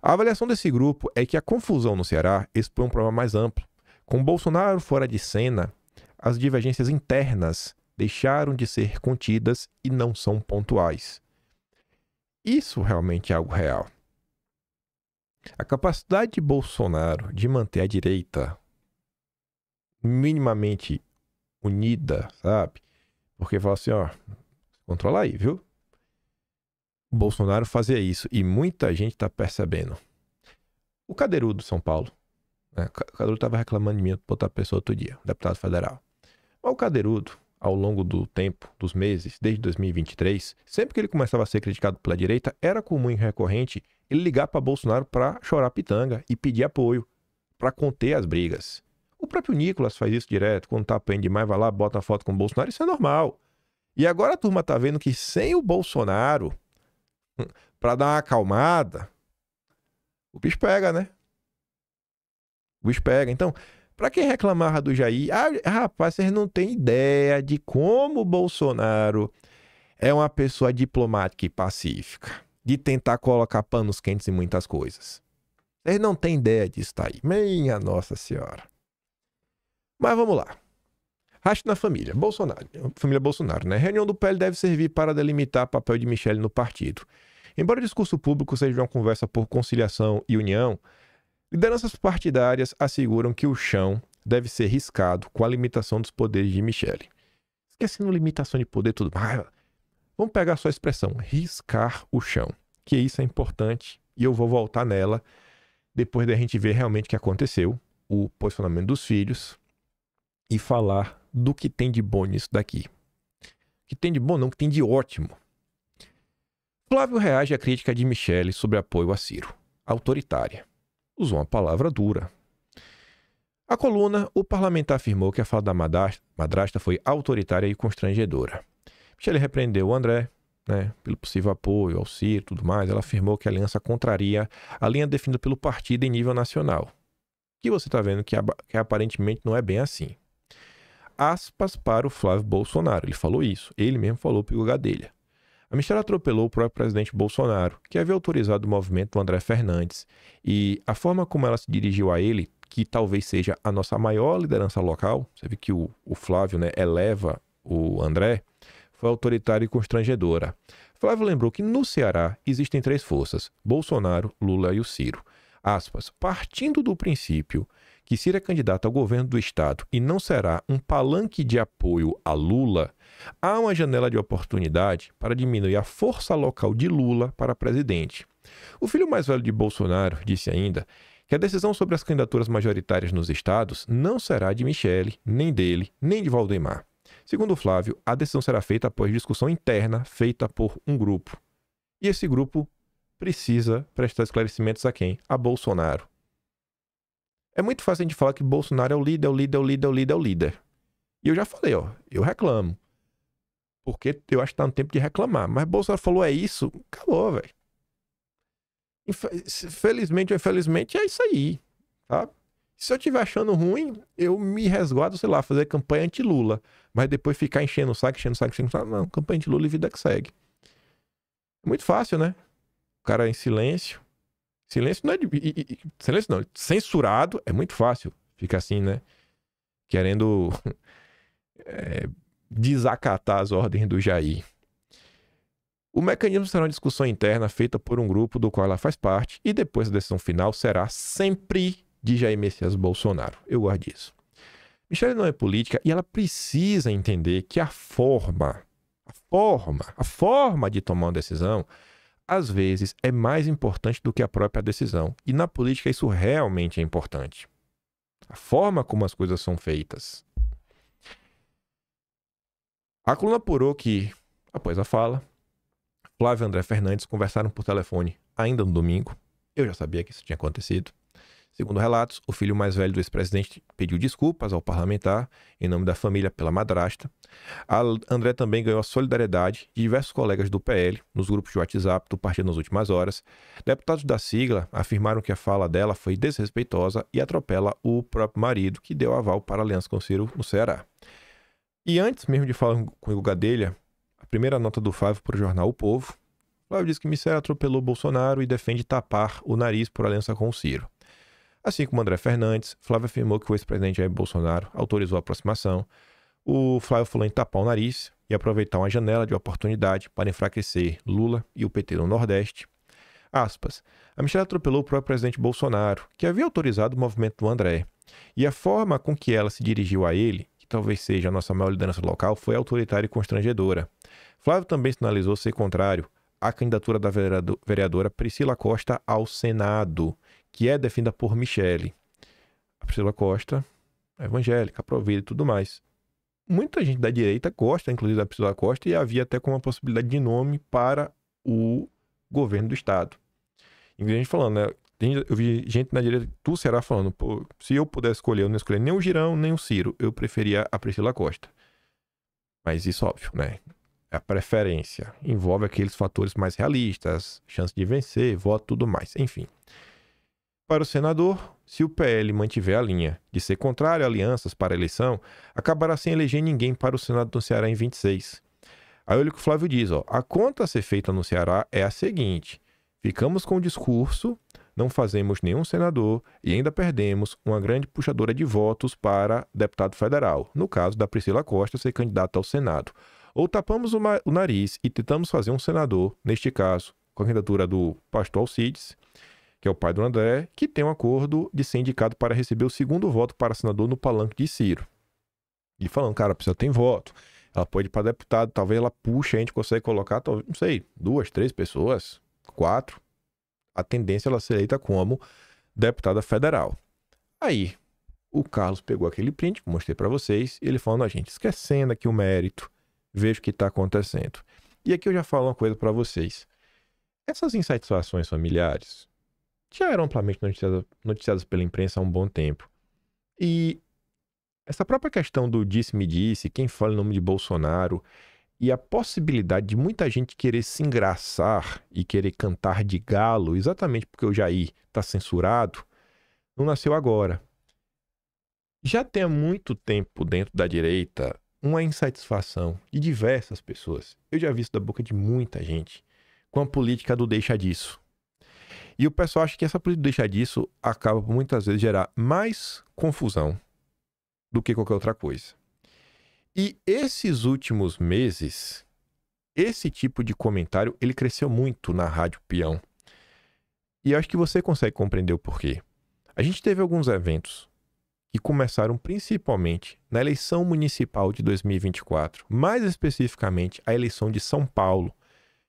S1: A avaliação desse grupo é que a confusão no Ceará expõe um problema mais amplo. Com Bolsonaro fora de cena, as divergências internas deixaram de ser contidas e não são pontuais. Isso realmente é algo real. A capacidade de Bolsonaro de manter a direita minimamente unida, sabe? Porque fala assim, ó, controla aí, viu? O Bolsonaro fazia isso e muita gente está percebendo. O Cadeirudo do São Paulo, né? O Cadeirudo estava reclamando de mim por outra pessoa outro dia, deputado federal. Mas o Cadeirudo, ao longo do tempo, dos meses, desde 2023, sempre que ele começava a ser criticado pela direita, era comum e recorrente ele ligar para Bolsonaro para chorar pitanga e pedir apoio, para conter as brigas. O próprio Nicolas faz isso direto, quando tá apanhando demais, vai lá, bota uma foto com o Bolsonaro, isso é normal. E agora a turma tá vendo que sem o Bolsonaro, para dar uma acalmada, o bicho pega, né? O bicho pega. Então, para quem reclamava do Jair, rapaz, vocês não têm ideia de como o Bolsonaro é uma pessoa diplomática e pacífica, de tentar colocar panos quentes em muitas coisas. Vocês não têm ideia disso tá aí. Minha Nossa Senhora. Mas vamos lá. Racha na família. Bolsonaro. Família Bolsonaro, né? Reunião do PL deve servir para delimitar o papel de Michele no partido. Embora o discurso público seja uma conversa por conciliação e união, lideranças partidárias asseguram que o chão deve ser riscado com a limitação dos poderes de Michele. Esquecendo limitação de poder e tudo mais, vamos pegar só a expressão, riscar o chão. Que isso é importante e eu vou voltar nela depois da gente ver realmente o que aconteceu, o posicionamento dos filhos e falar do que tem de bom nisso daqui. Que tem de bom não, que tem de ótimo. Flávio reage à crítica de Michele sobre apoio a Ciro. Autoritária. Usou uma palavra dura. A coluna, o parlamentar afirmou que a fala da madrasta foi autoritária e constrangedora. Michele repreendeu o André, né, pelo possível apoio ao Ciro e tudo mais. Ela afirmou que a aliança contraria a linha definida pelo partido em nível nacional. Que você está vendo que aparentemente não é bem assim. Aspas para o Flávio Bolsonaro. Ele falou isso. Ele mesmo falou para o Gadelha. A Michele atropelou o próprio presidente Bolsonaro, que havia autorizado o movimento do André Fernandes. E a forma como ela se dirigiu a ele, que talvez seja a nossa maior liderança local, você vê que o Flávio, né, eleva o André, foi autoritária e constrangedora. Flávio lembrou que no Ceará existem 3 forças, Bolsonaro, Lula e o Ciro. Aspas, partindo do princípio que Ciro é candidato ao governo do estado e não será um palanque de apoio a Lula, há uma janela de oportunidade para diminuir a força local de Lula para presidente. O filho mais velho de Bolsonaro disse ainda que a decisão sobre as candidaturas majoritárias nos estados não será de Michele, nem dele, nem de Valdemar. Segundo Flávio, a decisão será feita após discussão interna feita por um grupo. E esse grupo precisa prestar esclarecimentos a quem? A Bolsonaro. É muito fácil a gente falar que Bolsonaro é o líder, é o líder, é o líder, é o líder, é o líder. E eu já falei, eu reclamo. Porque eu acho que tá no tempo de reclamar. Mas Bolsonaro falou, é isso, acabou, velho. Felizmente ou infelizmente é isso aí, tá? Se eu estiver achando ruim, eu me resguardo, sei lá, fazer campanha anti-Lula. Mas depois ficar enchendo o saco, enchendo o saco, enchendo o saco. Não, campanha anti-Lula e vida que segue. É muito fácil, né? O cara em silêncio. Silêncio não é silêncio não. Censurado é muito fácil. Fica assim, né? Querendo desacatar as ordens do Jair. O mecanismo será uma discussão interna feita por um grupo do qual ela faz parte e depois a decisão final será sempre de Jair Messias Bolsonaro. Eu gosto disso. Michele não é política e ela precisa entender que a forma de tomar uma decisão às vezes é mais importante do que a própria decisão. E na política isso realmente é importante. A forma como as coisas são feitas. A coluna apurou que, após a fala, Flávio e André Fernandes conversaram por telefone ainda no domingo. Eu já sabia que isso tinha acontecido. Segundo relatos, o filho mais velho do ex-presidente pediu desculpas ao parlamentar em nome da família pela madrasta. André também ganhou a solidariedade de diversos colegas do PL nos grupos de WhatsApp do partido nas últimas horas. Deputados da sigla afirmaram que a fala dela foi desrespeitosa e atropela o próprio marido, que deu aval para a aliança com Ciro no Ceará. E antes mesmo de falar com o Gadelha, a primeira nota do Flávio para o jornal O Povo, Flávio diz que Michele atropelou Bolsonaro e defende tapar o nariz por aliança com o Ciro. Assim como André Fernandes, Flávio afirmou que o ex-presidente Jair Bolsonaro autorizou a aproximação. O Flávio falou em tapar o nariz e aproveitar uma janela de oportunidade para enfraquecer Lula e o PT no Nordeste. Aspas. A Michele atropelou o próprio presidente Bolsonaro, que havia autorizado o movimento do André. E a forma com que ela se dirigiu a ele, que talvez seja a nossa maior liderança local, foi autoritária e constrangedora. Flávio também sinalizou ser contrário à candidatura da vereadora Priscila Costa ao Senado, que é defendida por Michele. A Priscila Costa é evangélica, provida e tudo mais. Muita gente da direita gosta, inclusive, da Priscila Costa, e havia até como uma possibilidade de nome para o governo do estado. E a gente falando, né? Eu vi gente na direita do Ceará falando, pô, se eu pudesse escolher, eu não escolhi nem o Girão, nem o Ciro. Eu preferia a Priscila Costa. Mas isso, óbvio, né? A preferência envolve aqueles fatores mais realistas, chance de vencer, voto, tudo mais, enfim. Para o senador, se o PL mantiver a linha de ser contrário a alianças para a eleição, acabará sem eleger ninguém para o Senado do Ceará em 26. Aí olha o que o Flávio diz, a conta a ser feita no Ceará é a seguinte: ficamos com o discurso, não fazemos nenhum senador e ainda perdemos uma grande puxadora de votos para deputado federal, no caso da Priscila Costa ser candidata ao Senado. Ou tapamos o nariz e tentamos fazer um senador, neste caso, com a candidatura do pastor Alcides, que é o pai do André, que tem um acordo de ser indicado para receber o segundo voto para senador no palanque de Ciro. E falando, cara, a pessoa tem voto, ela pode ir para deputado, talvez ela puxe, a gente consegue colocar, talvez, não sei, 2, 3 pessoas, 4. A tendência é ela ser eleita como deputada federal. Aí, o Carlos pegou aquele print que mostrei para vocês, e ele falando, gente, esquecendo aqui o mérito, veja o que está acontecendo. E aqui eu já falo uma coisa para vocês. Essas insatisfações familiares já eram amplamente noticiadas pela imprensa há um bom tempo. E essa própria questão do disse-me-disse, quem fala em nome de Bolsonaro, e a possibilidade de muita gente querer se engraçar e querer cantar de galo, exatamente porque o Jair está censurado, não nasceu agora. Já tem há muito tempo dentro da direita uma insatisfação de diversas pessoas. Eu já vi isso da boca de muita gente com a política do deixa disso. E o pessoal acha que essa política do deixa disso acaba por muitas vezes gerar mais confusão do que qualquer outra coisa. E esses últimos meses, esse tipo de comentário, ele cresceu muito na Rádio Peão. E eu acho que você consegue compreender o porquê. A gente teve alguns eventos que começaram principalmente na eleição municipal de 2024, mais especificamente a eleição de São Paulo,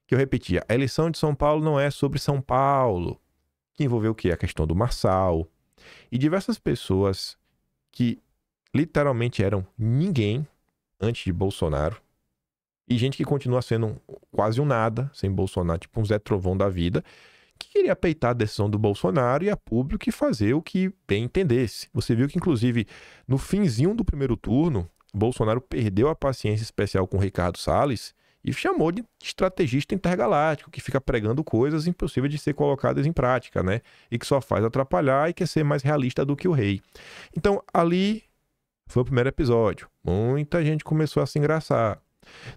S1: que eu repetia, a eleição de São Paulo não é sobre São Paulo, que envolveu o quê? A questão do Marçal e diversas pessoas que literalmente eram ninguém antes de Bolsonaro e gente que continua sendo quase um nada sem Bolsonaro, tipo um Zé Trovão da vida, que queria peitar a decisão do Bolsonaro e a público e fazer o que bem entendesse. Você viu que, inclusive, no finzinho do primeiro turno, Bolsonaro perdeu a paciência especial com o Ricardo Salles e chamou de estrategista intergaláctico, que fica pregando coisas impossíveis de ser colocadas em prática, né? E que só faz atrapalhar e quer ser mais realista do que o rei. Então, ali foi o primeiro episódio. Muita gente começou a se engraçar.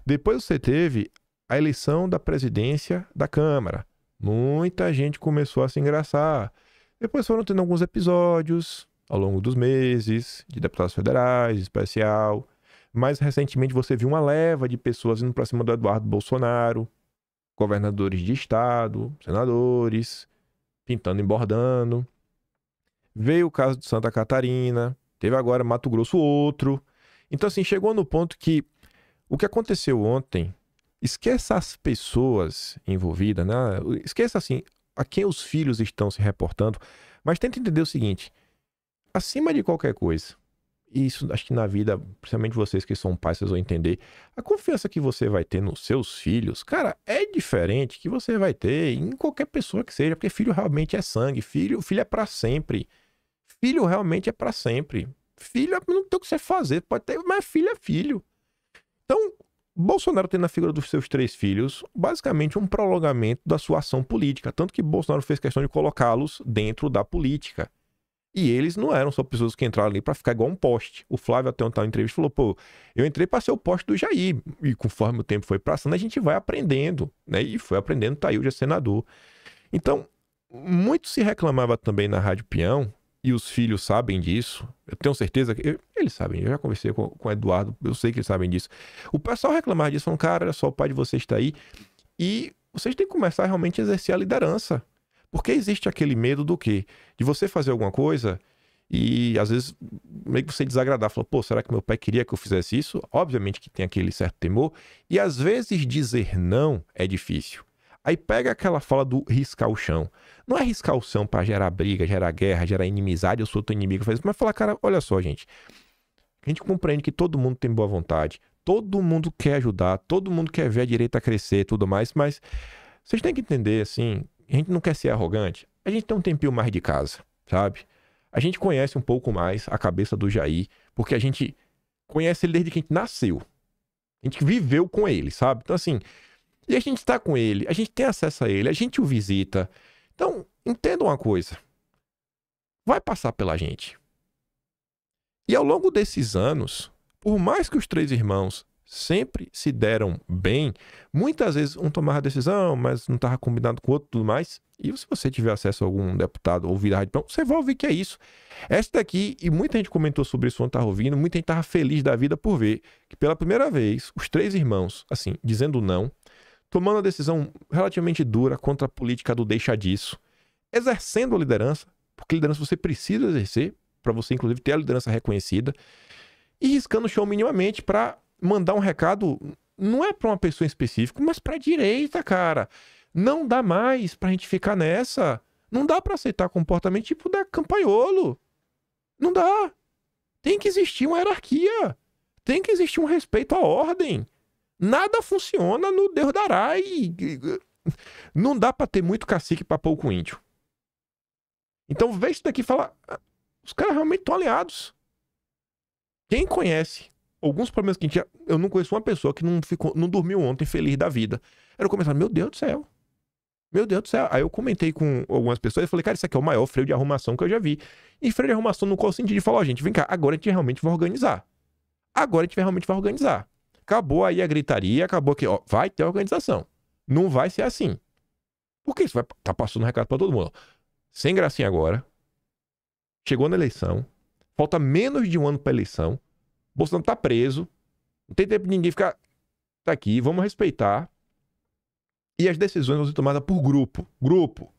S1: Depois você teve a eleição da presidência da Câmara. Muita gente começou a se engraçar. Depois foram tendo alguns episódios ao longo dos meses, de deputados federais, especial. Mais recentemente você viu uma leva de pessoas indo para cima do Eduardo Bolsonaro, governadores de estado, senadores, pintando e bordando. Veio o caso de Santa Catarina, teve agora Mato Grosso outro. Então assim, chegou no ponto que o que aconteceu ontem, esqueça as pessoas envolvidas, né? Esqueça assim, a quem os filhos estão se reportando, mas tenta entender o seguinte, acima de qualquer coisa, e isso acho que na vida, principalmente vocês que são pais, vocês vão entender, a confiança que você vai ter nos seus filhos, cara, é diferente que você vai ter em qualquer pessoa que seja, porque filho realmente é sangue, filho é pra sempre, filho realmente é pra sempre, filho não tem o que você fazer, pode ter, mas filho é filho. Então, Bolsonaro tem na figura dos seus 3 filhos, basicamente um prolongamento da sua ação política, tanto que Bolsonaro fez questão de colocá-los dentro da política. E eles não eram só pessoas que entraram ali para ficar igual um poste. O Flávio até uma entrevista falou, pô, eu entrei para ser o poste do Jair. E conforme o tempo foi passando, a gente vai aprendendo, né? E foi aprendendo, tá aí, hoje é senador. Então, muito se reclamava também na Rádio Peão, e os filhos sabem disso, eu tenho certeza que eles sabem, eu já conversei com o Eduardo, eu sei que eles sabem disso. O pessoal reclamava disso, falando, cara, olha só, o pai de vocês está aí, e vocês têm que começar a realmente exercer a liderança. Porque existe aquele medo do quê? De você fazer alguma coisa e, às vezes, meio que você desagradar. Fala, pô, será que meu pai queria que eu fizesse isso? Obviamente que tem aquele certo temor. E, às vezes, dizer não é difícil. Aí pega aquela fala do riscar o chão. Não é riscar o chão para gerar briga, gerar guerra, gerar inimizade, eu sou teu inimigo. Mas falar, cara, olha só, gente. A gente compreende que todo mundo tem boa vontade. Todo mundo quer ajudar. Todo mundo quer ver a direita crescer e tudo mais. Mas vocês têm que entender, assim... A gente não quer ser arrogante. A gente tem um tempinho mais de casa, sabe? A gente conhece um pouco mais a cabeça do Jair, porque a gente conhece ele desde que a gente nasceu. A gente viveu com ele, sabe? Então, assim, e a gente está com ele, a gente tem acesso a ele, a gente o visita. Então, entenda uma coisa. Vai passar pela gente. E ao longo desses anos, por mais que os 3 irmãos sempre se deram bem, muitas vezes um tomava a decisão, mas não estava combinado com o outro e tudo mais. E se você tiver acesso a algum deputado ou ouvir a rádio, você vai ouvir que é isso. Essa daqui, e muita gente comentou sobre isso quando estava ouvindo, muita gente estava feliz da vida por ver que pela primeira vez, os 3 irmãos, assim, dizendo não, tomando a decisão relativamente dura contra a política do deixa disso, exercendo a liderança, porque liderança você precisa exercer, para você inclusive ter a liderança reconhecida, e riscando o chão minimamente para mandar um recado, não é para uma pessoa específica, mas para a direita, cara. Não dá mais pra gente ficar nessa. Não dá pra aceitar comportamento tipo da Campaiolo. Não dá. Tem que existir uma hierarquia. Tem que existir um respeito à ordem. Nada funciona no Deus dará e não dá pra ter muito cacique pra pouco índio. Então vê isso daqui e fala, os caras realmente estão aliados. Quem conhece alguns problemas que a gente... Eu não conheço uma pessoa que não dormiu ontem feliz da vida. Era começar, meu Deus do céu. Meu Deus do céu. Aí eu comentei com algumas pessoas e falei, cara, isso aqui é o maior freio de arrumação que eu já vi. E freio de arrumação no qual sentido de falar, ó, gente, vem cá, agora a gente realmente vai organizar. Agora a gente realmente vai organizar. Acabou aí a gritaria, acabou que, ó, vai ter organização. Não vai ser assim. Porque isso vai tá passando um recado pra todo mundo. Sem gracinha agora. Chegou na eleição. Falta menos de um ano pra eleição. Bolsonaro tá preso. Não tem tempo de ninguém ficar... Tá aqui, vamos respeitar. E as decisões vão ser tomadas por grupo. Grupo.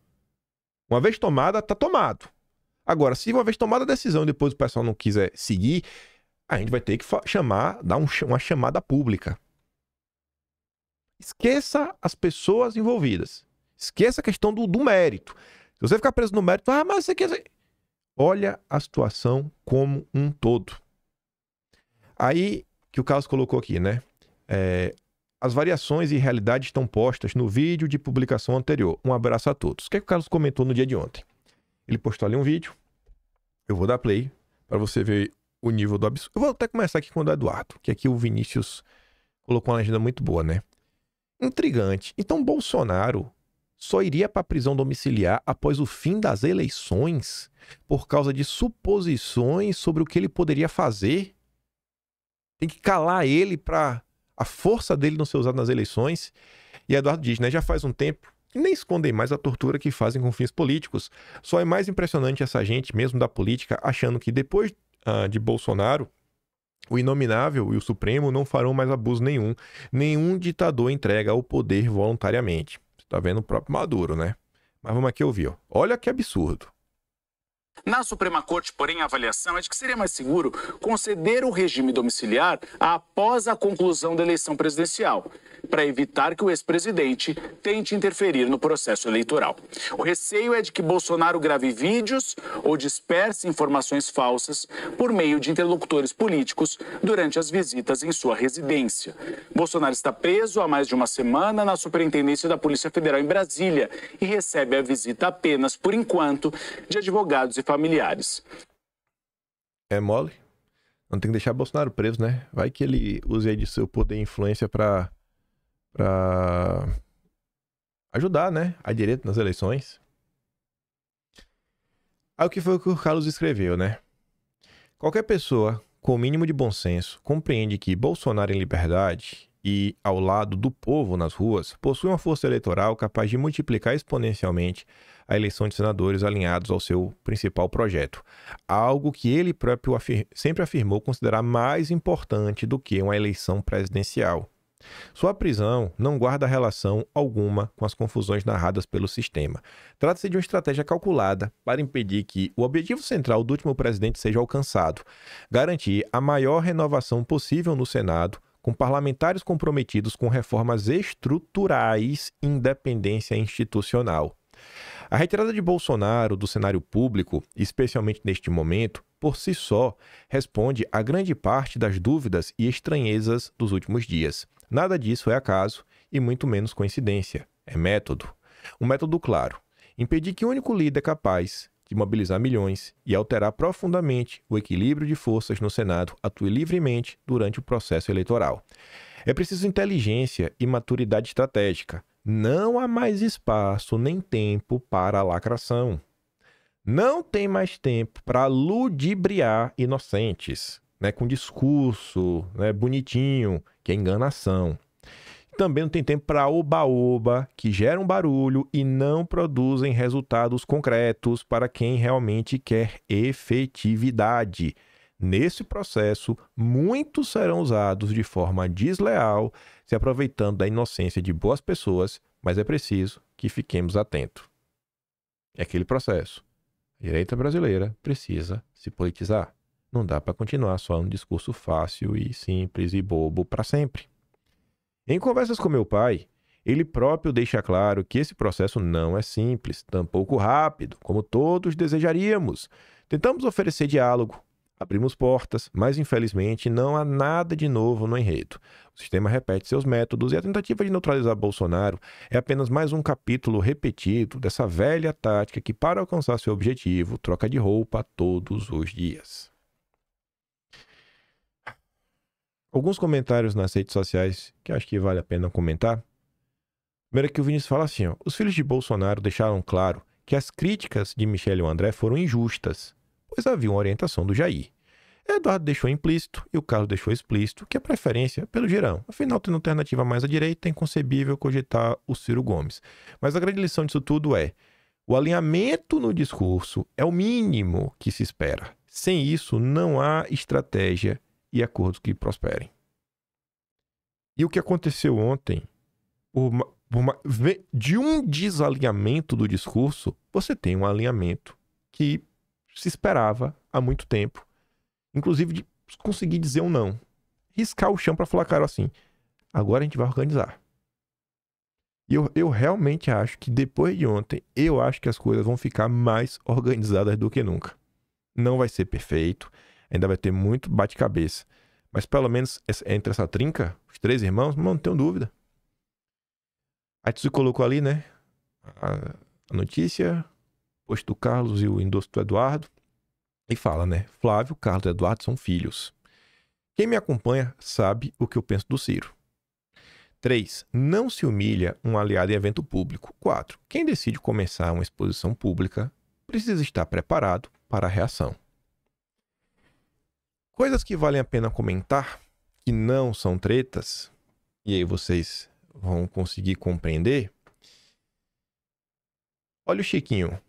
S1: Uma vez tomada, tá tomado. Agora, se uma vez tomada a decisão e depois o pessoal não quiser seguir, a gente vai ter que dar uma chamada pública. Esqueça as pessoas envolvidas. Esqueça a questão do mérito. Se você ficar preso no mérito, mas você quer... Olha a situação como um todo. Aí, que o Carlos colocou aqui, né? As variações e realidades estão postas no vídeo de publicação anterior. Um abraço a todos. O que o Carlos comentou no dia de ontem? Ele postou ali um vídeo. Eu vou dar play para você ver o nível do absurdo. Eu vou até começar aqui com o do Eduardo, que aqui o Vinícius colocou uma legenda muito boa, né? Intrigante. Então, Bolsonaro só iria para a prisão domiciliar após o fim das eleições por causa de suposições sobre o que ele poderia fazer? Tem que calar ele para a força dele não ser usada nas eleições? E Eduardo diz, né? Já faz um tempo que nem escondem mais a tortura que fazem com fins políticos. Só é mais impressionante essa gente, mesmo da política, achando que depois de Bolsonaro, o Inominável e o Supremo não farão mais abuso nenhum. Nenhum ditador entrega o poder voluntariamente. Você tá vendo o próprio Maduro, né? Mas vamos aqui ouvir, ó. Olha que absurdo.
S2: Na Suprema Corte, porém, a avaliação é de que seria mais seguro conceder o regime domiciliar após a conclusão da eleição presidencial, para evitar que o ex-presidente tente interferir no processo eleitoral. O receio é de que Bolsonaro grave vídeos ou disperse informações falsas por meio de interlocutores políticos durante as visitas em sua residência. Bolsonaro está preso há mais de uma semana na Superintendência da Polícia Federal em Brasília e recebe a visita apenas, por enquanto, de advogados e familiares.
S1: É mole? Não tem que deixar Bolsonaro preso, né? Vai que ele use aí de seu poder e influência para ajudar, né? A direita nas eleições. Aí o que foi que o Carlos escreveu, né? Qualquer pessoa com o mínimo de bom senso compreende que Bolsonaro em liberdade e ao lado do povo nas ruas possui uma força eleitoral capaz de multiplicar exponencialmente a eleição de senadores alinhados ao seu principal projeto, algo que ele próprio sempre afirmou considerar mais importante do que uma eleição presidencial. Sua prisão não guarda relação alguma com as confusões narradas pelo sistema. Trata-se de uma estratégia calculada para impedir que o objetivo central do último presidente seja alcançado: garantir a maior renovação possível no Senado, com parlamentares comprometidos com reformas estruturais e independência institucional. A retirada de Bolsonaro do cenário público, especialmente neste momento, por si só, responde a grande parte das dúvidas e estranhezas dos últimos dias. Nada disso é acaso e muito menos coincidência. É método. Um método claro. Impedir que o único líder capaz de mobilizar milhões e alterar profundamente o equilíbrio de forças no Senado atue livremente durante o processo eleitoral. É preciso inteligência e maturidade estratégica. Não há mais espaço nem tempo para a lacração. Não tem mais tempo para ludibriar inocentes, né, com discurso, né, bonitinho, que é enganação. Também não tem tempo para oba-oba, que geram barulho e não produzem resultados concretos para quem realmente quer efetividade. Nesse processo, muitos serão usados de forma desleal, se aproveitando da inocência de boas pessoas, mas é preciso que fiquemos atentos. É aquele processo. A direita brasileira precisa se politizar. Não dá para continuar só um discurso fácil e simples e bobo para sempre. Em conversas com meu pai, ele próprio deixa claro que esse processo não é simples, tampouco rápido, como todos desejaríamos. Tentamos oferecer diálogo, abrimos portas, mas infelizmente não há nada de novo no enredo. O sistema repete seus métodos e a tentativa de neutralizar Bolsonaro é apenas mais um capítulo repetido dessa velha tática que, para alcançar seu objetivo, troca de roupa todos os dias. Alguns comentários nas redes sociais que acho que vale a pena comentar. Primeiro que o Vinícius fala assim, ó, os filhos de Bolsonaro deixaram claro que as críticas de Michele e o André foram injustas, pois havia uma orientação do Jair. Eduardo deixou implícito e o Carlos deixou explícito que a preferência é pelo Girão. Afinal, tendo alternativa mais à direita, é inconcebível cogitar o Ciro Gomes. Mas a grande lição disso tudo é: o alinhamento no discurso é o mínimo que se espera. Sem isso, não há estratégia e acordos que prosperem. E o que aconteceu ontem, De um desalinhamento do discurso, você tem um alinhamento que se esperava há muito tempo. Inclusive de conseguir dizer um não. Riscar o chão para falar, cara, assim, agora a gente vai organizar. E eu realmente acho que depois de ontem, eu acho que as coisas vão ficar mais organizadas do que nunca. Não vai ser perfeito, ainda vai ter muito bate-cabeça. Mas pelo menos entre essa trinca, os 3 irmãos, não tenho dúvida. Aí tu se colocou ali, né? A notícia, posto do Carlos e o endosso do Eduardo. E fala, né? Flávio, Carlos e Eduardo são filhos. Quem me acompanha sabe o que eu penso do Ciro. 3. Não se humilha um aliado em evento público. 4. Quem decide começar uma exposição pública precisa estar preparado para a reação. Coisas que valem a pena comentar, que não são tretas, e aí vocês vão conseguir compreender. Olha o Chiquinho.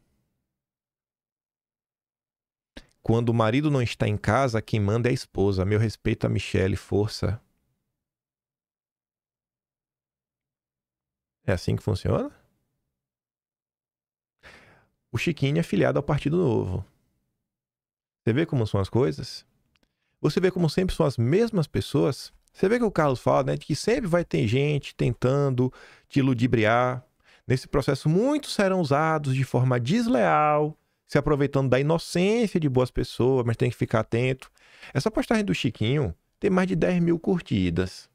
S1: Quando o marido não está em casa, quem manda é a esposa. Meu respeito a Michele, força. É assim que funciona? O Chiquinho é filiado ao Partido Novo. Você vê como são as coisas? Você vê como sempre são as mesmas pessoas? Você vê que o Carlos fala, né, de que sempre vai ter gente tentando te ludibriar. Nesse processo, muitos serão usados de forma desleal, se aproveitando da inocência de boas pessoas, mas tem que ficar atento. Essa postagem do Chiquinho tem mais de 10 mil curtidas.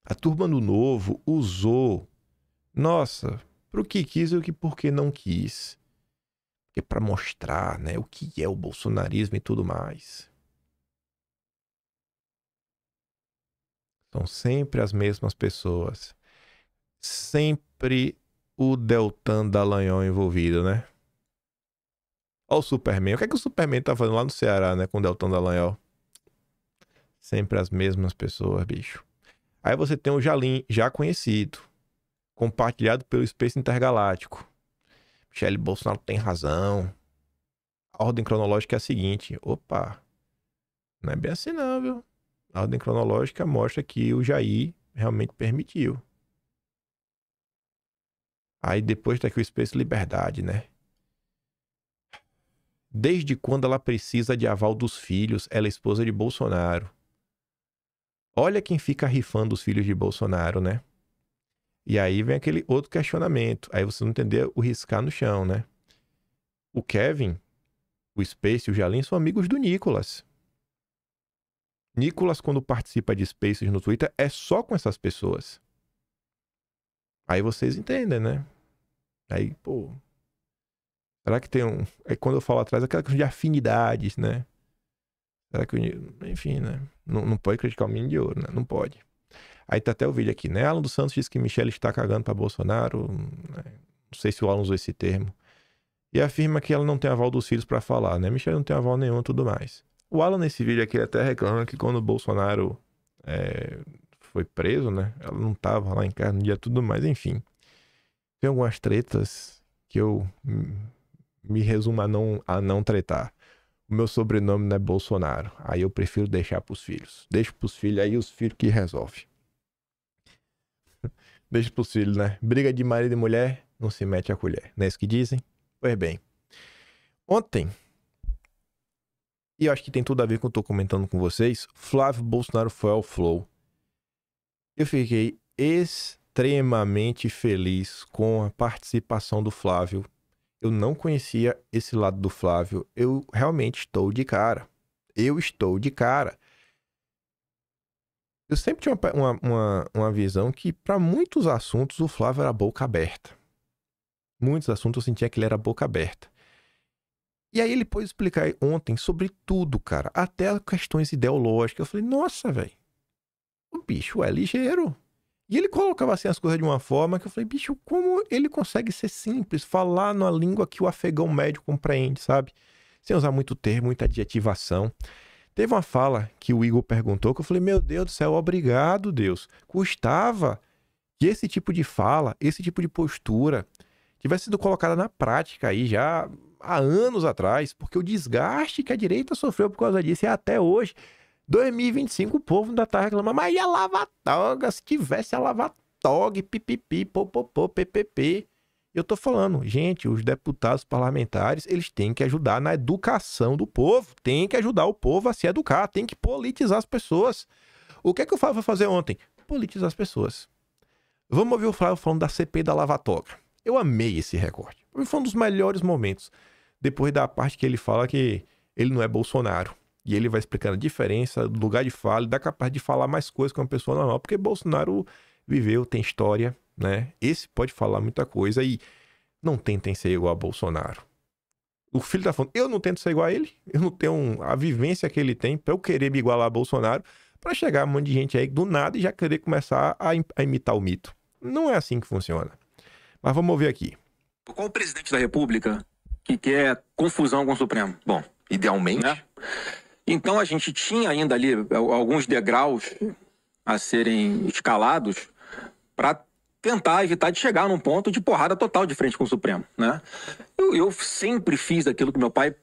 S1: A turma do Novo usou, nossa, pro que quis e o que por que não quis. Porque para mostrar, né, o que é o bolsonarismo e tudo mais. São sempre as mesmas pessoas. Sempre o Deltan Dallagnol envolvido, né? Olha o Superman. O que é que o Superman tá fazendo lá no Ceará, né, com o Deltan Dallagnol? Sempre as mesmas pessoas, bicho. Aí você tem o Jalim, já conhecido, compartilhado pelo Space Intergaláctico. Michele Bolsonaro tem razão. A ordem cronológica é a seguinte. Opa, não é bem assim não, viu? A ordem cronológica mostra que o Jair realmente permitiu. Aí depois tá aqui o Space Liberdade, né? Desde quando ela precisa de aval dos filhos, ela é esposa de Bolsonaro. Olha quem fica rifando os filhos de Bolsonaro, né? E aí vem aquele outro questionamento. Aí você não entendeu o riscar no chão, né? O Kevin, o Space e o Jalim são amigos do Nicolas. Nicolas, quando participa de Spaces no Twitter, é só com essas pessoas. Aí vocês entendem, né? Aí, pô... Será que tem um... É quando eu falo atrás, aquela questão de afinidades, né? Será que... Enfim, né? Não pode criticar o menino de ouro, né? Não pode. Aí tá até o vídeo aqui, né? Alan dos Santos diz que Michele está cagando pra Bolsonaro. Né? Não sei se o Alan usou esse termo. E afirma que ela não tem aval dos filhos pra falar, né? Michele não tem aval nenhum e tudo mais. O Alan, nesse vídeo aqui, até reclama que quando o Bolsonaro foi preso, né? Ela não tava lá em casa no dia tudo mais, enfim. Tem algumas tretas que eu me resumo a não tretar. O meu sobrenome não é Bolsonaro. Aí eu prefiro deixar pros filhos. Deixo pros filhos, aí os filhos que resolvem. Deixa pros filhos, né? Briga de marido e mulher, não se mete a colher. Não é isso que dizem? Pois bem. Ontem, e eu acho que tem tudo a ver com o que eu tô comentando com vocês, Flávio Bolsonaro foi ao Flow. Eu fiquei extremamente feliz com a participação do Flávio. Eu não conhecia esse lado do Flávio. Eu realmente estou de cara. Eu estou de cara. Eu sempre tinha uma visão que, para muitos assuntos, o Flávio era boca aberta. Muitos assuntos eu sentia que ele era boca aberta. E aí ele pôde explicar ontem sobre tudo, cara. Até questões ideológicas. Eu falei, nossa, velho. O bicho é ligeiro. E ele colocava assim as coisas de uma forma que eu falei, bicho, como ele consegue ser simples, falar numa língua que o afegão médio compreende, sabe? Sem usar muito termo, muita adjetivação. Teve uma fala que o Igor perguntou que eu falei, meu Deus do céu, obrigado, Deus. Custava que esse tipo de fala, esse tipo de postura tivesse sido colocada na prática aí já há anos atrás, porque o desgaste que a direita sofreu por causa disso é até hoje. 2025 o povo ainda tá reclamando, mas e a lava-toga? Se tivesse a lava-toga, pipipi, popopô, ppp. Eu tô falando, gente, os deputados parlamentares, eles têm que ajudar na educação do povo, tem que ajudar o povo a se educar, tem que politizar as pessoas. O que é que o Flávio vai fazer ontem? Politizar as pessoas. Vamos ouvir o Flávio falando da CPI da lava-toga. Eu amei esse recorte. Foi um dos melhores momentos. Depois da parte que ele fala que ele não é Bolsonaro. E ele vai explicando a diferença, do lugar de fala, e dá capaz de falar mais coisas com uma pessoa normal. Porque Bolsonaro viveu, tem história, né? Esse pode falar muita coisa e não tentem ser igual a Bolsonaro. O filho tá falando, eu não tento ser igual a ele, eu não tenho a vivência que ele tem pra eu querer me igualar a Bolsonaro, pra chegar um monte de gente aí do nada e já querer começar a imitar o mito. Não é assim que funciona. Mas vamos ouvir aqui.
S3: Qual o presidente da República que quer confusão com o Supremo? Bom,
S4: Idealmente.
S3: né? Então a gente tinha ainda ali alguns degraus a serem escalados para tentar evitar de chegar num ponto de porrada total de frente com o Supremo, né? Eu sempre fiz aquilo que meu pai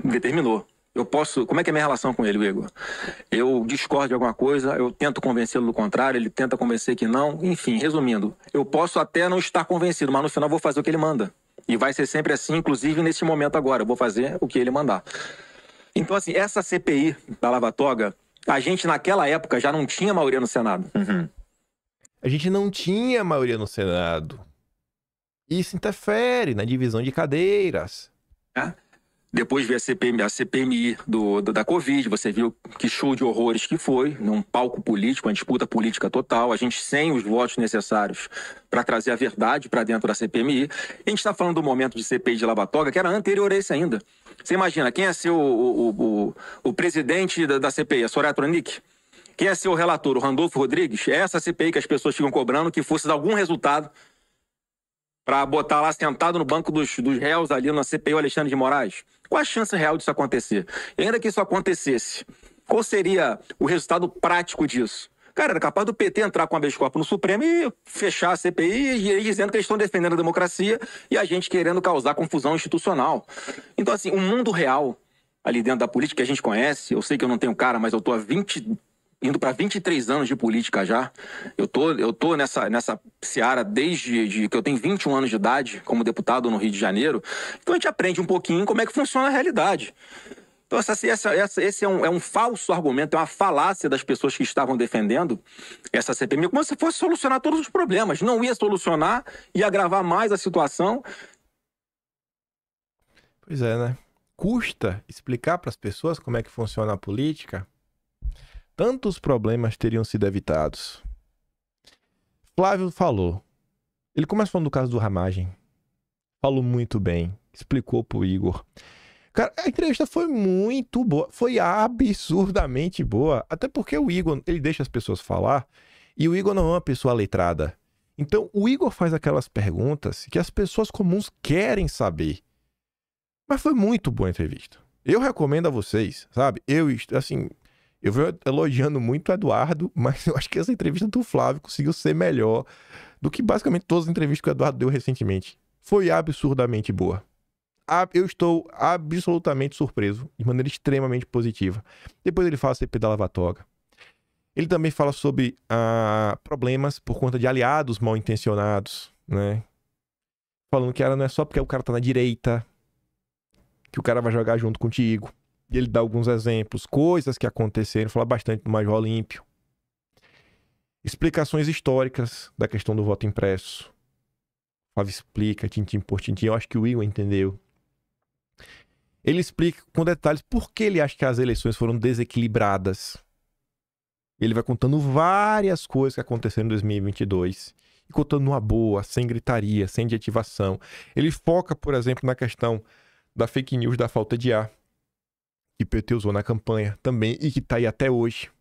S3: determinou. Eu posso... Como é que é a minha relação com ele, Igor? Eu discordo de alguma coisa, eu tento convencê-lo do contrário, ele tenta convencer que não. Enfim, resumindo, eu posso até não estar convencido, mas no final eu vou fazer o que ele manda. E vai ser sempre assim, inclusive nesse momento agora. Eu vou fazer o que ele mandar. Então, assim, essa CPI da lava-toga, a gente naquela época já não tinha maioria no Senado.
S1: A gente não tinha maioria no Senado. Isso interfere na divisão de cadeiras.
S3: Depois veio a CPMI da Covid, você viu que show de horrores que foi, num palco político, uma disputa política total, a gente sem os votos necessários para trazer a verdade para dentro da CPMI. A gente está falando do momento de CPI de lava-toga, que era anterior a esse ainda. Você imagina, quem ia ser o presidente da CPI, a Soraya Tronic? Quem ia ser o relator, o Randolfo Rodrigues? É essa CPI que as pessoas ficam cobrando que fosse dar algum resultado para botar lá sentado no banco dos réus ali na CPI o Alexandre de Moraes? Qual a chance real disso acontecer? E ainda que isso acontecesse, qual seria o resultado prático disso? Cara, era capaz do PT entrar com habeas corpus no Supremo e fechar a CPI e ir dizendo que eles estão defendendo a democracia e a gente querendo causar confusão institucional. Então, assim, o mundo real ali dentro da política que a gente conhece, eu sei que eu não tenho cara, mas eu tô indo para 23 anos de política já. Eu tô nessa seara desde que eu tenho 21 anos de idade, como deputado no Rio de Janeiro. Então a gente aprende um pouquinho como é que funciona a realidade. Então esse é um falso argumento, é uma falácia das pessoas que estavam defendendo essa CPMI, como se fosse solucionar todos os problemas. Não ia solucionar, ia agravar mais a situação.
S1: Pois é, né? Custa explicar para as pessoas como é que funciona a política. Tantos problemas teriam sido evitados. Flávio falou. Ele começa falando do caso do Ramagem. Falou muito bem. Explicou pro Igor. Cara, a entrevista foi muito boa. Foi absurdamente boa. Até porque o Igor, ele deixa as pessoas falar. E o Igor não é uma pessoa letrada. Então, o Igor faz aquelas perguntas que as pessoas comuns querem saber. Mas foi muito boa a entrevista. Eu recomendo a vocês, sabe? Eu venho elogiando muito o Eduardo, mas eu acho que essa entrevista do Flávio conseguiu ser melhor do que basicamente todas as entrevistas que o Eduardo deu recentemente. Foi absurdamente boa. Eu estou absolutamente surpreso, de maneira extremamente positiva. Depois ele fala CPI da lava-toga. Ele também fala sobre problemas por conta de aliados mal intencionados, né? Falando que não é só porque o cara tá na direita que o cara vai jogar junto contigo. E ele dá alguns exemplos, coisas que aconteceram, fala bastante do Major Olímpio. Explicações históricas da questão do voto impresso. O Flávio explica, tintim por tintim, eu acho que o Igor entendeu. Ele explica com detalhes por que ele acha que as eleições foram desequilibradas. Ele vai contando várias coisas que aconteceram em 2022. E contando numa boa, sem gritaria, sem adjetivação. Ele foca, por exemplo, na questão da fake news da falta de ar. Que o PT usou na campanha também e que tá aí até hoje.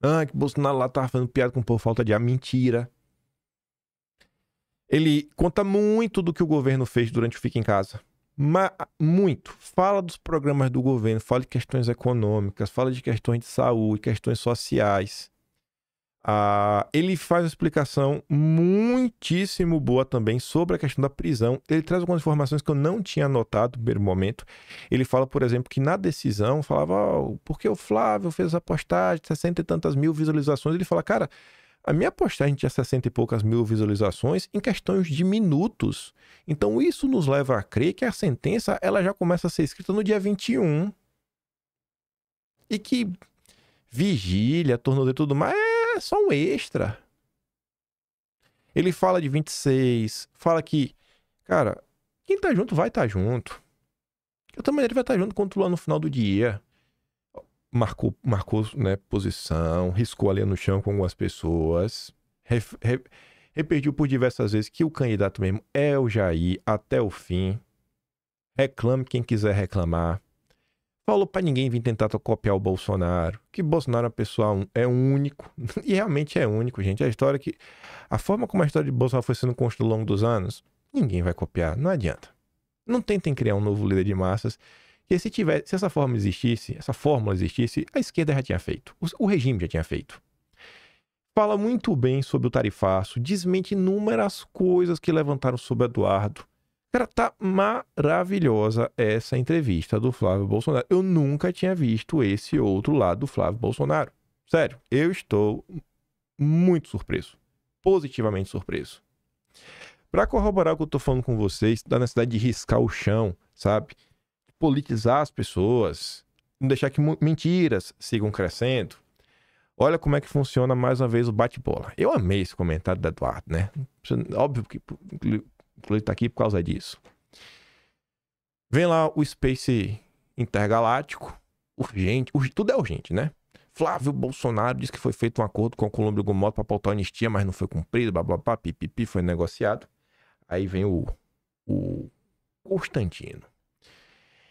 S1: Que Bolsonaro lá tava fazendo piada com por falta de ar. Mentira. Ele conta muito do que o governo fez durante o Fica em Casa. Muito. Fala dos programas do governo, fala de questões econômicas, fala de questões de saúde, questões sociais. Ele faz uma explicação muitíssimo boa também sobre a questão da prisão. Ele traz algumas informações que eu não tinha anotado no primeiro momento. Ele fala, por exemplo, que na decisão, falava, porque o Flávio fez a postagem de 60 e tantas mil visualizações. Ele fala, cara, a minha postagem tinha 60 e poucas mil visualizações em questões de minutos. Então isso nos leva a crer que a sentença ela já começa a ser escrita no dia 21. E que vigília, tornozelo e tudo mais é só um extra. Ele fala de 26, fala que, cara, quem tá junto vai estar junto. De outra maneira, ele vai estar junto quando lá no final do dia. Marcou né, posição, riscou ali no chão com algumas pessoas, repetiu por diversas vezes que o candidato mesmo é o Jair até o fim. Reclame quem quiser reclamar. Falou pra ninguém vir tentar copiar o Bolsonaro, que Bolsonaro é único, e realmente é único, gente. A forma como a história de Bolsonaro foi sendo construída ao longo dos anos, ninguém vai copiar, não adianta. Não tentem criar um novo líder de massas, que se essa fórmula existisse, a esquerda já tinha feito, o regime já tinha feito. Fala muito bem sobre o tarifaço, desmente inúmeras coisas que levantaram sobre Eduardo. Cara, tá maravilhosa essa entrevista do Flávio Bolsonaro. Eu nunca tinha visto esse outro lado do Flávio Bolsonaro. Sério, eu estou muito surpreso. Positivamente surpreso. Pra corroborar o que eu tô falando com vocês, da necessidade de riscar o chão, sabe? Politizar as pessoas, não deixar que mentiras sigam crescendo. Olha como é que funciona mais uma vez o bate-bola. Eu amei esse comentário do Eduardo, né? Óbvio que ele tá aqui por causa disso. Vem lá o Space Intergaláctico. Urgente, tudo é urgente, né? Flávio Bolsonaro disse que foi feito um acordo com a Colômbia e Gomorra para pautar a anistia, mas não foi cumprido, bababá, pipipi, foi negociado. Aí vem o Constantino.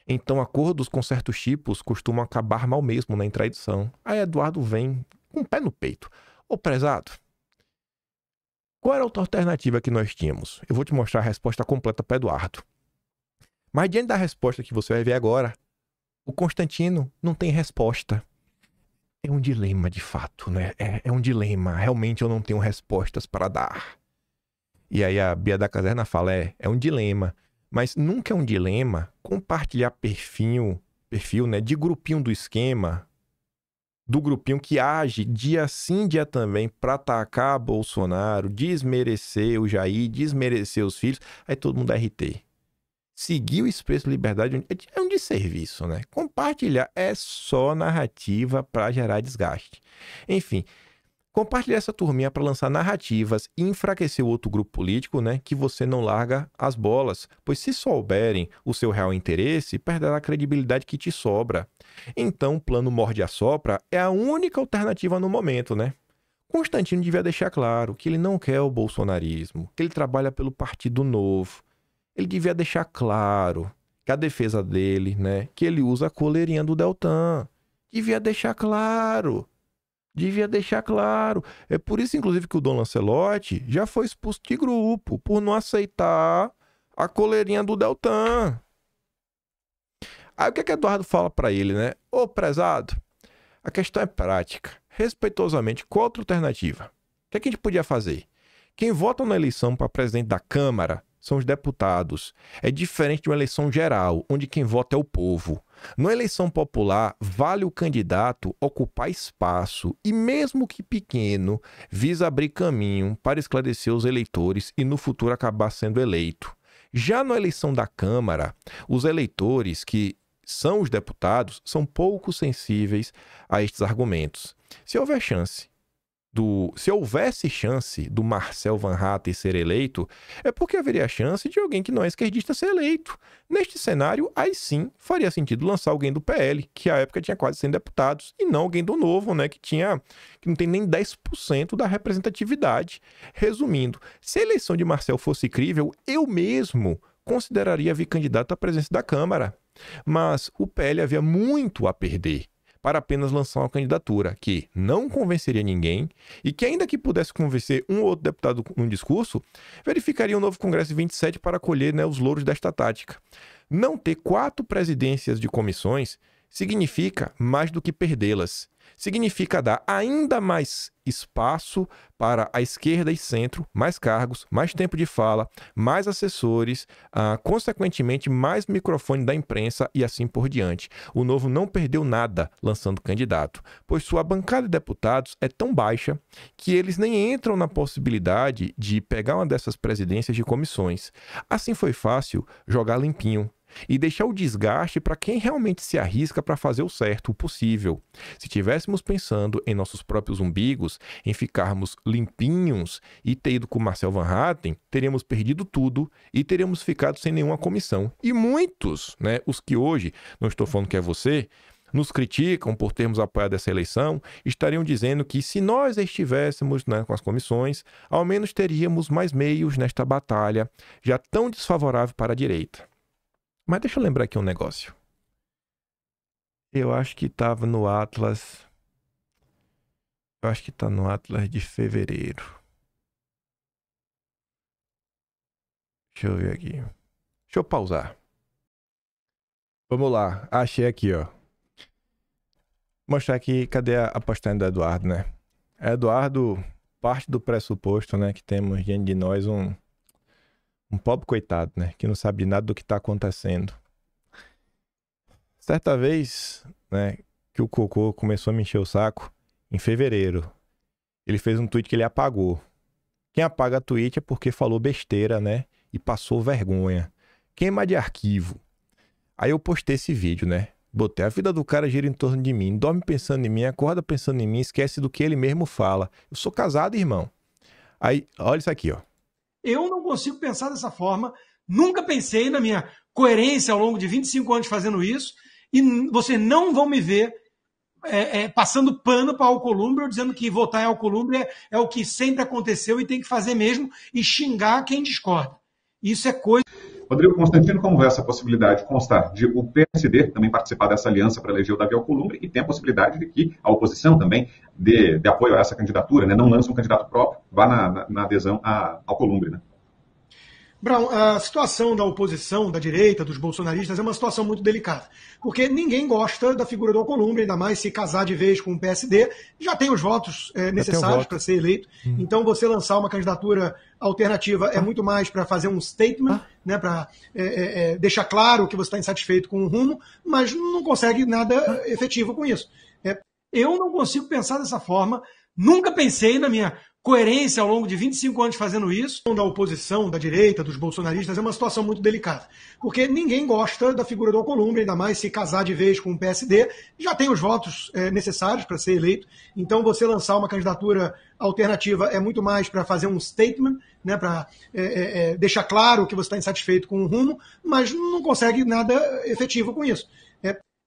S1: Então, acordos com certos tipos costumam acabar mal mesmo na intraição. Aí Eduardo vem com o pé no peito. Ô, prezado, qual era a outra alternativa que nós tínhamos? Eu vou te mostrar a resposta completa para Eduardo. Mas diante da resposta que você vai ver agora, o Constantino não tem resposta. É um dilema de fato, né? É um dilema. Realmente eu não tenho respostas para dar. E aí a Bia da Caserna fala, é um dilema. Mas nunca é um dilema compartilhar perfil, né, de grupinho do esquema, do grupinho que age dia sim, dia também para atacar Bolsonaro, desmerecer o Jair, desmerecer os filhos, aí todo mundo é RT. Seguir o Expresso Liberdade é um desserviço, né? Compartilhar é só narrativa para gerar desgaste. Enfim, compartilhar essa turminha para lançar narrativas e enfraquecer o outro grupo político, né? Que você não larga as bolas. Pois se souberem o seu real interesse, perderá a credibilidade que te sobra. Então, o plano morde-a-sopra é a única alternativa no momento, né? Constantino devia deixar claro que ele não quer o bolsonarismo, que ele trabalha pelo Partido Novo. Ele devia deixar claro que a defesa dele, né? Que ele usa a coleirinha do Deltan. Devia deixar claro. É por isso, inclusive, que o Dom Lancelotti já foi expulso de grupo por não aceitar a coleirinha do Deltan. Aí o que Eduardo fala pra ele, né? Ô, prezado, a questão é prática. Respeitosamente, qual outra alternativa? O que a gente podia fazer? Quem vota na eleição para presidente da Câmara são os deputados. É diferente de uma eleição geral, onde quem vota é o povo. Na eleição popular, vale o candidato ocupar espaço e, mesmo que pequeno, visa abrir caminho para esclarecer os eleitores e no futuro acabar sendo eleito. Já na eleição da Câmara, os eleitores, que são os deputados, são pouco sensíveis a estes argumentos. Se houvesse chance do Marcel Van Hatten ser eleito, é porque haveria chance de alguém que não é esquerdista ser eleito. Neste cenário, aí sim, faria sentido lançar alguém do PL, que à época tinha quase 100 deputados, e não alguém do Novo, né, que não tem nem 10% da representatividade. Resumindo, se a eleição de Marcel fosse crível, eu mesmo consideraria vir candidato à presidência da Câmara. Mas o PL havia muito a perder para apenas lançar uma candidatura que não convenceria ninguém e que, ainda que pudesse convencer um ou outro deputado num discurso, verificaria um novo Congresso em 27 para colher, né, os louros desta tática. Não ter 4 presidências de comissões significa mais do que perdê-las. significa dar ainda mais espaço para a esquerda e centro, mais cargos, mais tempo de fala, mais assessores, consequentemente mais microfone da imprensa e assim por diante. O Novo não perdeu nada lançando candidato, pois sua bancada de deputados é tão baixa que eles nem entram na possibilidade de pegar uma dessas presidências de comissões. Assim foi fácil jogar limpinho e deixar o desgaste para quem realmente se arrisca para fazer o certo, o possível. Se tivéssemos pensando em nossos próprios umbigos, em ficarmos limpinhos e ter ido com Marcel Van Hatten, teríamos perdido tudo e teríamos ficado sem nenhuma comissão. E muitos, né, os que hoje, não estou falando que é você, nos criticam por termos apoiado essa eleição, estariam dizendo que se nós estivéssemos, né, com as comissões, ao menos teríamos mais meios nesta batalha, já tão desfavorável para a direita. Mas deixa eu lembrar aqui um negócio. Eu acho que estava no Atlas. Eu acho que está no Atlas de fevereiro. Deixa eu ver aqui. Deixa eu pausar. Vamos lá. Achei aqui, ó. Mostrar aqui. Cadê a postagem do Eduardo, né? Eduardo parte do pressuposto, né, que temos diante de nós um pobre coitado, né? Que não sabe nada do que está acontecendo. Certa vez, né, que o Cocô começou a me encher o saco, em fevereiro, ele fez um tweet que ele apagou. Quem apaga tweet é porque falou besteira, né? E passou vergonha. Queima de arquivo. Aí eu postei esse vídeo, né? Botei, a vida do cara gira em torno de mim. Dorme pensando em mim, acorda pensando em mim, esquece do que ele mesmo fala. Eu sou casado, irmão. Aí, olha isso aqui, ó.
S4: Eu não consigo pensar dessa forma, nunca pensei na minha coerência ao longo de 25 anos fazendo isso, e vocês não vão me ver passando pano para a Alcolumbre, ou dizendo que votar em Alcolumbre é o que sempre aconteceu e tem que fazer mesmo, e xingar quem discorda. Isso é coisa...
S5: Rodrigo Constantino, como vê essa possibilidade de constar de o PSD também participar dessa aliança para eleger o Davi Alcolumbre, e tem a possibilidade de que a oposição também dê apoio a essa candidatura, né? Não lance um candidato próprio, vá na adesão a Alcolumbre, né?
S4: Brown, a situação da oposição, da direita, dos bolsonaristas, é uma situação muito delicada. Porque ninguém gosta da figura do Alcolumbre, ainda mais se casar de vez com o PSD. Já tem os votos necessários para ser eleito. Então, você lançar uma candidatura alternativa é muito mais para fazer um statement, né, para deixar claro que você está insatisfeito com o rumo, mas não consegue nada efetivo com isso. Eu não consigo pensar dessa forma. Nunca pensei na minha coerência ao longo de 25 anos fazendo isso. Da oposição, da direita, dos bolsonaristas, é uma situação muito delicada. Porque ninguém gosta da figura do Alcolumbre, ainda mais se casar de vez com o PSD. Já tem os votos necessários para ser eleito. Então, você lançar uma candidatura alternativa é muito mais para fazer um statement, né, para deixar claro que você está insatisfeito com o rumo, mas não consegue nada efetivo com isso.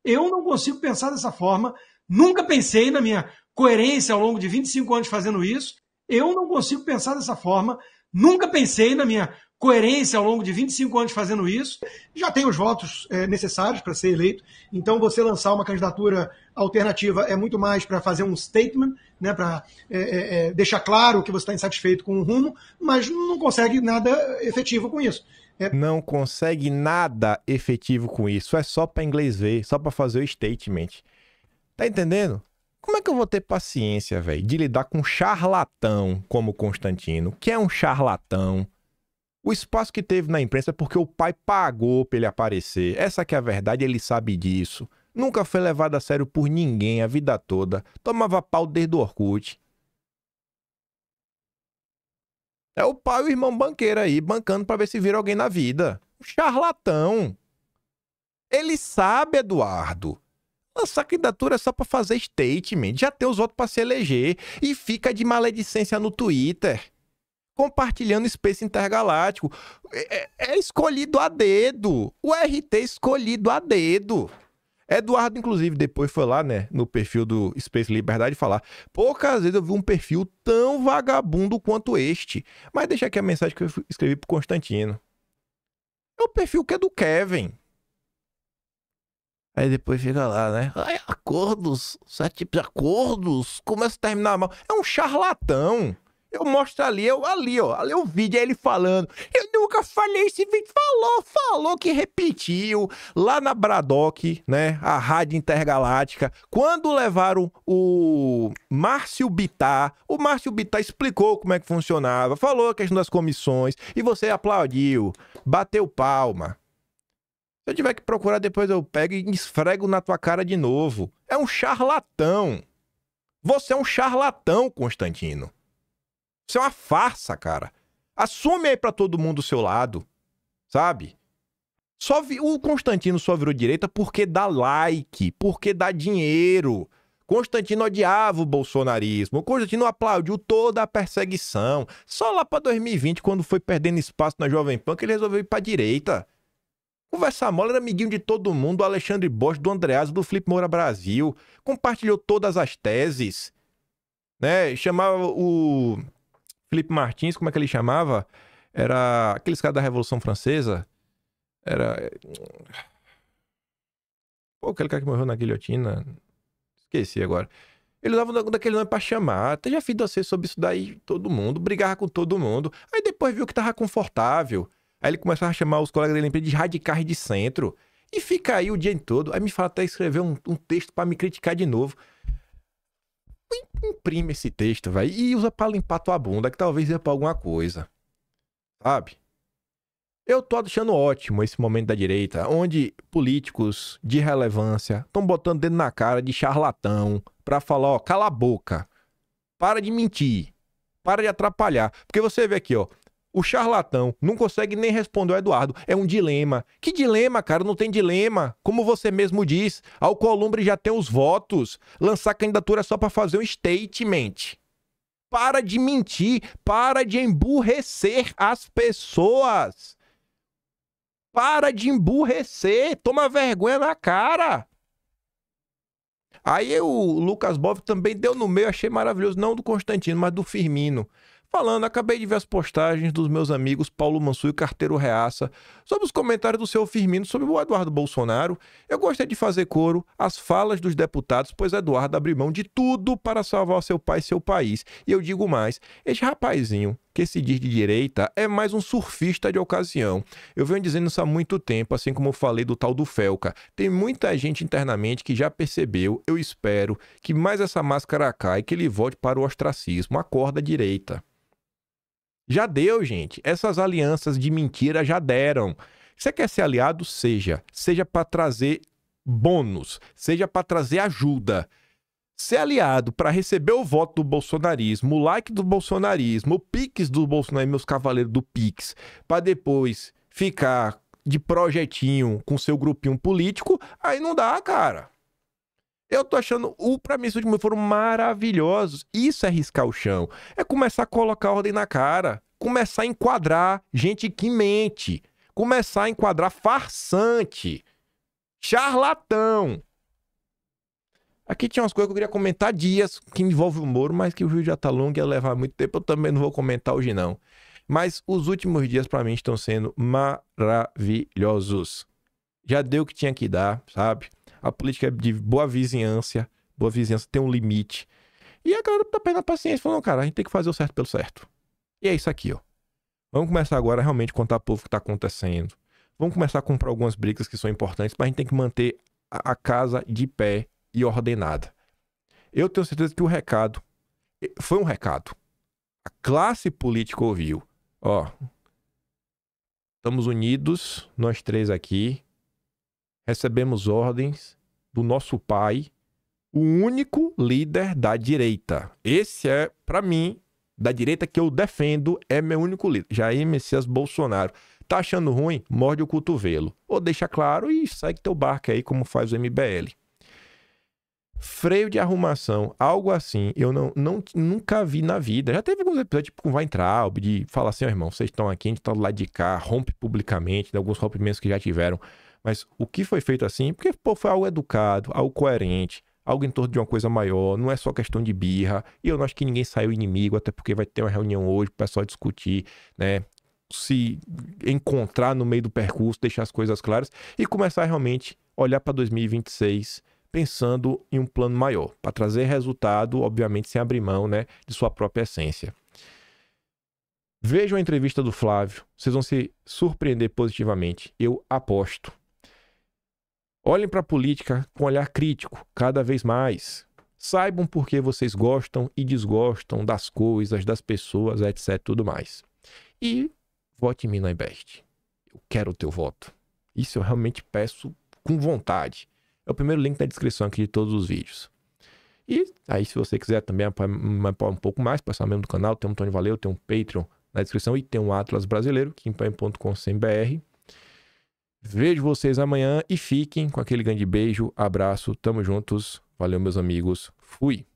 S4: Eu não consigo pensar dessa forma. Nunca pensei na minha coerência ao longo de 25 anos fazendo isso. Eu não consigo pensar dessa forma. Nunca pensei na minha coerência ao longo de 25 anos fazendo isso. Já tem os votos necessários para ser eleito. Então, você lançar uma candidatura alternativa é muito mais para fazer um statement, né, para deixar claro que você está insatisfeito com o rumo, mas não consegue nada efetivo com isso.
S1: Não consegue nada efetivo com isso. É só para inglês ver, só para fazer o statement. Tá entendendo? Como é que eu vou ter paciência, velho, de lidar com um charlatão como o Constantino? Que é um charlatão. O espaço que teve na imprensa é porque o pai pagou pra ele aparecer. Essa que é a verdade, ele sabe disso. Nunca foi levado a sério por ninguém a vida toda. Tomava pau desde o Orkut. É o pai e o irmão banqueiro aí, bancando pra ver se vira alguém na vida. Um charlatão. Ele sabe, Eduardo. Essa candidatura é só pra fazer statement. Já tem os votos pra se eleger. E fica de maledicência no Twitter. Compartilhando Space Intergaláctico. É escolhido a dedo. O RT escolhido a dedo. Eduardo, inclusive, depois foi lá, né, no perfil do Space Liberdade falar: poucas vezes eu vi um perfil tão vagabundo quanto este. Mas deixa aqui a mensagem que eu escrevi pro Constantino. É o perfil que é do Kevin. Aí depois fica lá, né? Ai, acordos, 7 tipos de acordos, começa a terminar mal. É um charlatão. Eu mostro ali o vídeo, aí ele falando. Eu nunca falei esse vídeo. Falou que repetiu lá na Braddock, né? A Rádio Intergaláctica. Quando levaram o Márcio Bittar, o Márcio Bittar explicou como é que funcionava, falou a questão das comissões, e você aplaudiu, bateu palma. Se eu tiver que procurar, depois eu pego e esfrego na tua cara de novo. É um charlatão. Você é um charlatão, Constantino. Isso é uma farsa, cara. Assume aí pra todo mundo do seu lado, sabe? O Constantino só virou direita porque dá like, porque dá dinheiro. Constantino odiava o bolsonarismo. O Constantino aplaudiu toda a perseguição. Só lá pra 2020, quando foi perdendo espaço na Jovem Pan, que ele resolveu ir pra direita. Conversa mole, era amiguinho de todo mundo, do Alexandre Bosch, do Andreasa, do Felipe Moura Brasil. Compartilhou todas as teses, né? Chamava o Felipe Martins, como é que ele chamava? Era aqueles caras da Revolução Francesa. Era... Pô, aquele cara que morreu na guilhotina. Esqueci agora. Ele usava daquele nome pra chamar. Até já fiz você sobre isso daí, todo mundo. Brigava com todo mundo. Aí depois viu que tava confortável. Aí ele começava a chamar os colegas dele de radicais de centro. E fica aí o dia todo. Aí me fala até escrever um texto pra me criticar de novo. Imprime esse texto, velho, e usa pra limpar tua bunda, que talvez ia pra alguma coisa. Sabe? Eu tô achando ótimo esse momento da direita, onde políticos de relevância estão botando dedo na cara de charlatão pra falar, ó, cala a boca. Para de mentir. Para de atrapalhar. Porque você vê aqui, ó, o charlatão não consegue nem responder ao Eduardo. É um dilema. Que dilema, cara? Não tem dilema. Como você mesmo diz, Alcolumbre já tem os votos. Lançar candidatura é só pra fazer um statement. Para de mentir. Para de emburrecer as pessoas. Para de emburrecer. Toma vergonha na cara. Aí o Lucas Bov também deu no meio, achei maravilhoso. Não do Constantino, mas do Firmino. Falando, acabei de ver as postagens dos meus amigos Paulo Mansur e Carteiro Reaça sobre os comentários do seu Firmino sobre o Eduardo Bolsonaro. Eu gostei de fazer coro às falas dos deputados, pois Eduardo abriu mão de tudo para salvar seu pai e seu país. E eu digo mais, este rapazinho que se diz de direita é mais um surfista de ocasião. Eu venho dizendo isso há muito tempo, assim como eu falei do tal do Felca. Tem muita gente internamente que já percebeu, eu espero, que mais essa máscara cai, que ele volte para o ostracismo. Acorda, direita. Já deu, gente. Essas alianças de mentira já deram. Você quer ser aliado? Seja. Seja para trazer bônus. Seja para trazer ajuda. Ser aliado para receber o voto do bolsonarismo, o like do bolsonarismo, o pix do Bolsonaro, meus cavaleiros do pix, para depois ficar de projetinho com seu grupinho político, aí não dá, cara. Eu tô achando, pra mim, esses últimos foram maravilhosos. Isso é riscar o chão. É começar a colocar ordem na cara. Começar a enquadrar gente que mente. Começar a enquadrar farsante. Charlatão. Aqui tinha umas coisas que eu queria comentar dias, que envolve o Moro, mas que o vídeo já tá longo e ia levar muito tempo. Eu também não vou comentar hoje, não. Mas os últimos dias, pra mim, estão sendo maravilhosos. Já deu o que tinha que dar, sabe? A política é de boa vizinhança tem um limite. E a galera tá perdendo a paciência, falando, cara, a gente tem que fazer o certo pelo certo. E é isso aqui, ó. Vamos começar agora a realmente contar pro povo o que tá acontecendo. Vamos começar a comprar algumas brigas que são importantes, mas a gente tem que manter a casa de pé e ordenada. Eu tenho certeza que o recado foi um recado. A classe política ouviu. Ó, estamos unidos, nós três aqui. Recebemos ordens do nosso pai, o único líder da direita. Esse é, pra mim, da direita que eu defendo, é meu único líder. Jair Messias Bolsonaro. Tá achando ruim? Morde o cotovelo. Ou deixa claro e segue teu barco aí, como faz o MBL. Freio de arrumação, algo assim, eu nunca vi na vida. Já teve alguns episódios, tipo com Weintraub, de falar assim, ó, irmão, vocês estão aqui, a gente tá do lado de cá, rompe publicamente, né, alguns rompimentos que já tiveram. Mas o que foi feito assim, porque pô, foi algo educado, algo coerente, algo em torno de uma coisa maior, não é só questão de birra. E eu não acho que ninguém saiu inimigo, até porque vai ter uma reunião hoje para o pessoal discutir, né? Se encontrar no meio do percurso, deixar as coisas claras e começar realmente a olhar para 2026 pensando em um plano maior, para trazer resultado, obviamente sem abrir mão, né, de sua própria essência. Vejam a entrevista do Flávio, vocês vão se surpreender positivamente, eu aposto. Olhem para a política com olhar crítico, cada vez mais. Saibam por que vocês gostam e desgostam das coisas, das pessoas, etc, tudo mais. E vote em mim no iBest. Eu quero o teu voto. Isso eu realmente peço com vontade. É o primeiro link na descrição aqui de todos os vídeos. E aí, se você quiser também apoiar um pouco mais, passar membro do canal, tem um Tony Valeu, tem um Patreon na descrição e tem um Atlas Brasileiro, kimpan.com.br. Vejo vocês amanhã e fiquem com aquele grande beijo, abraço, tamo juntos. Valeu, meus amigos. Fui!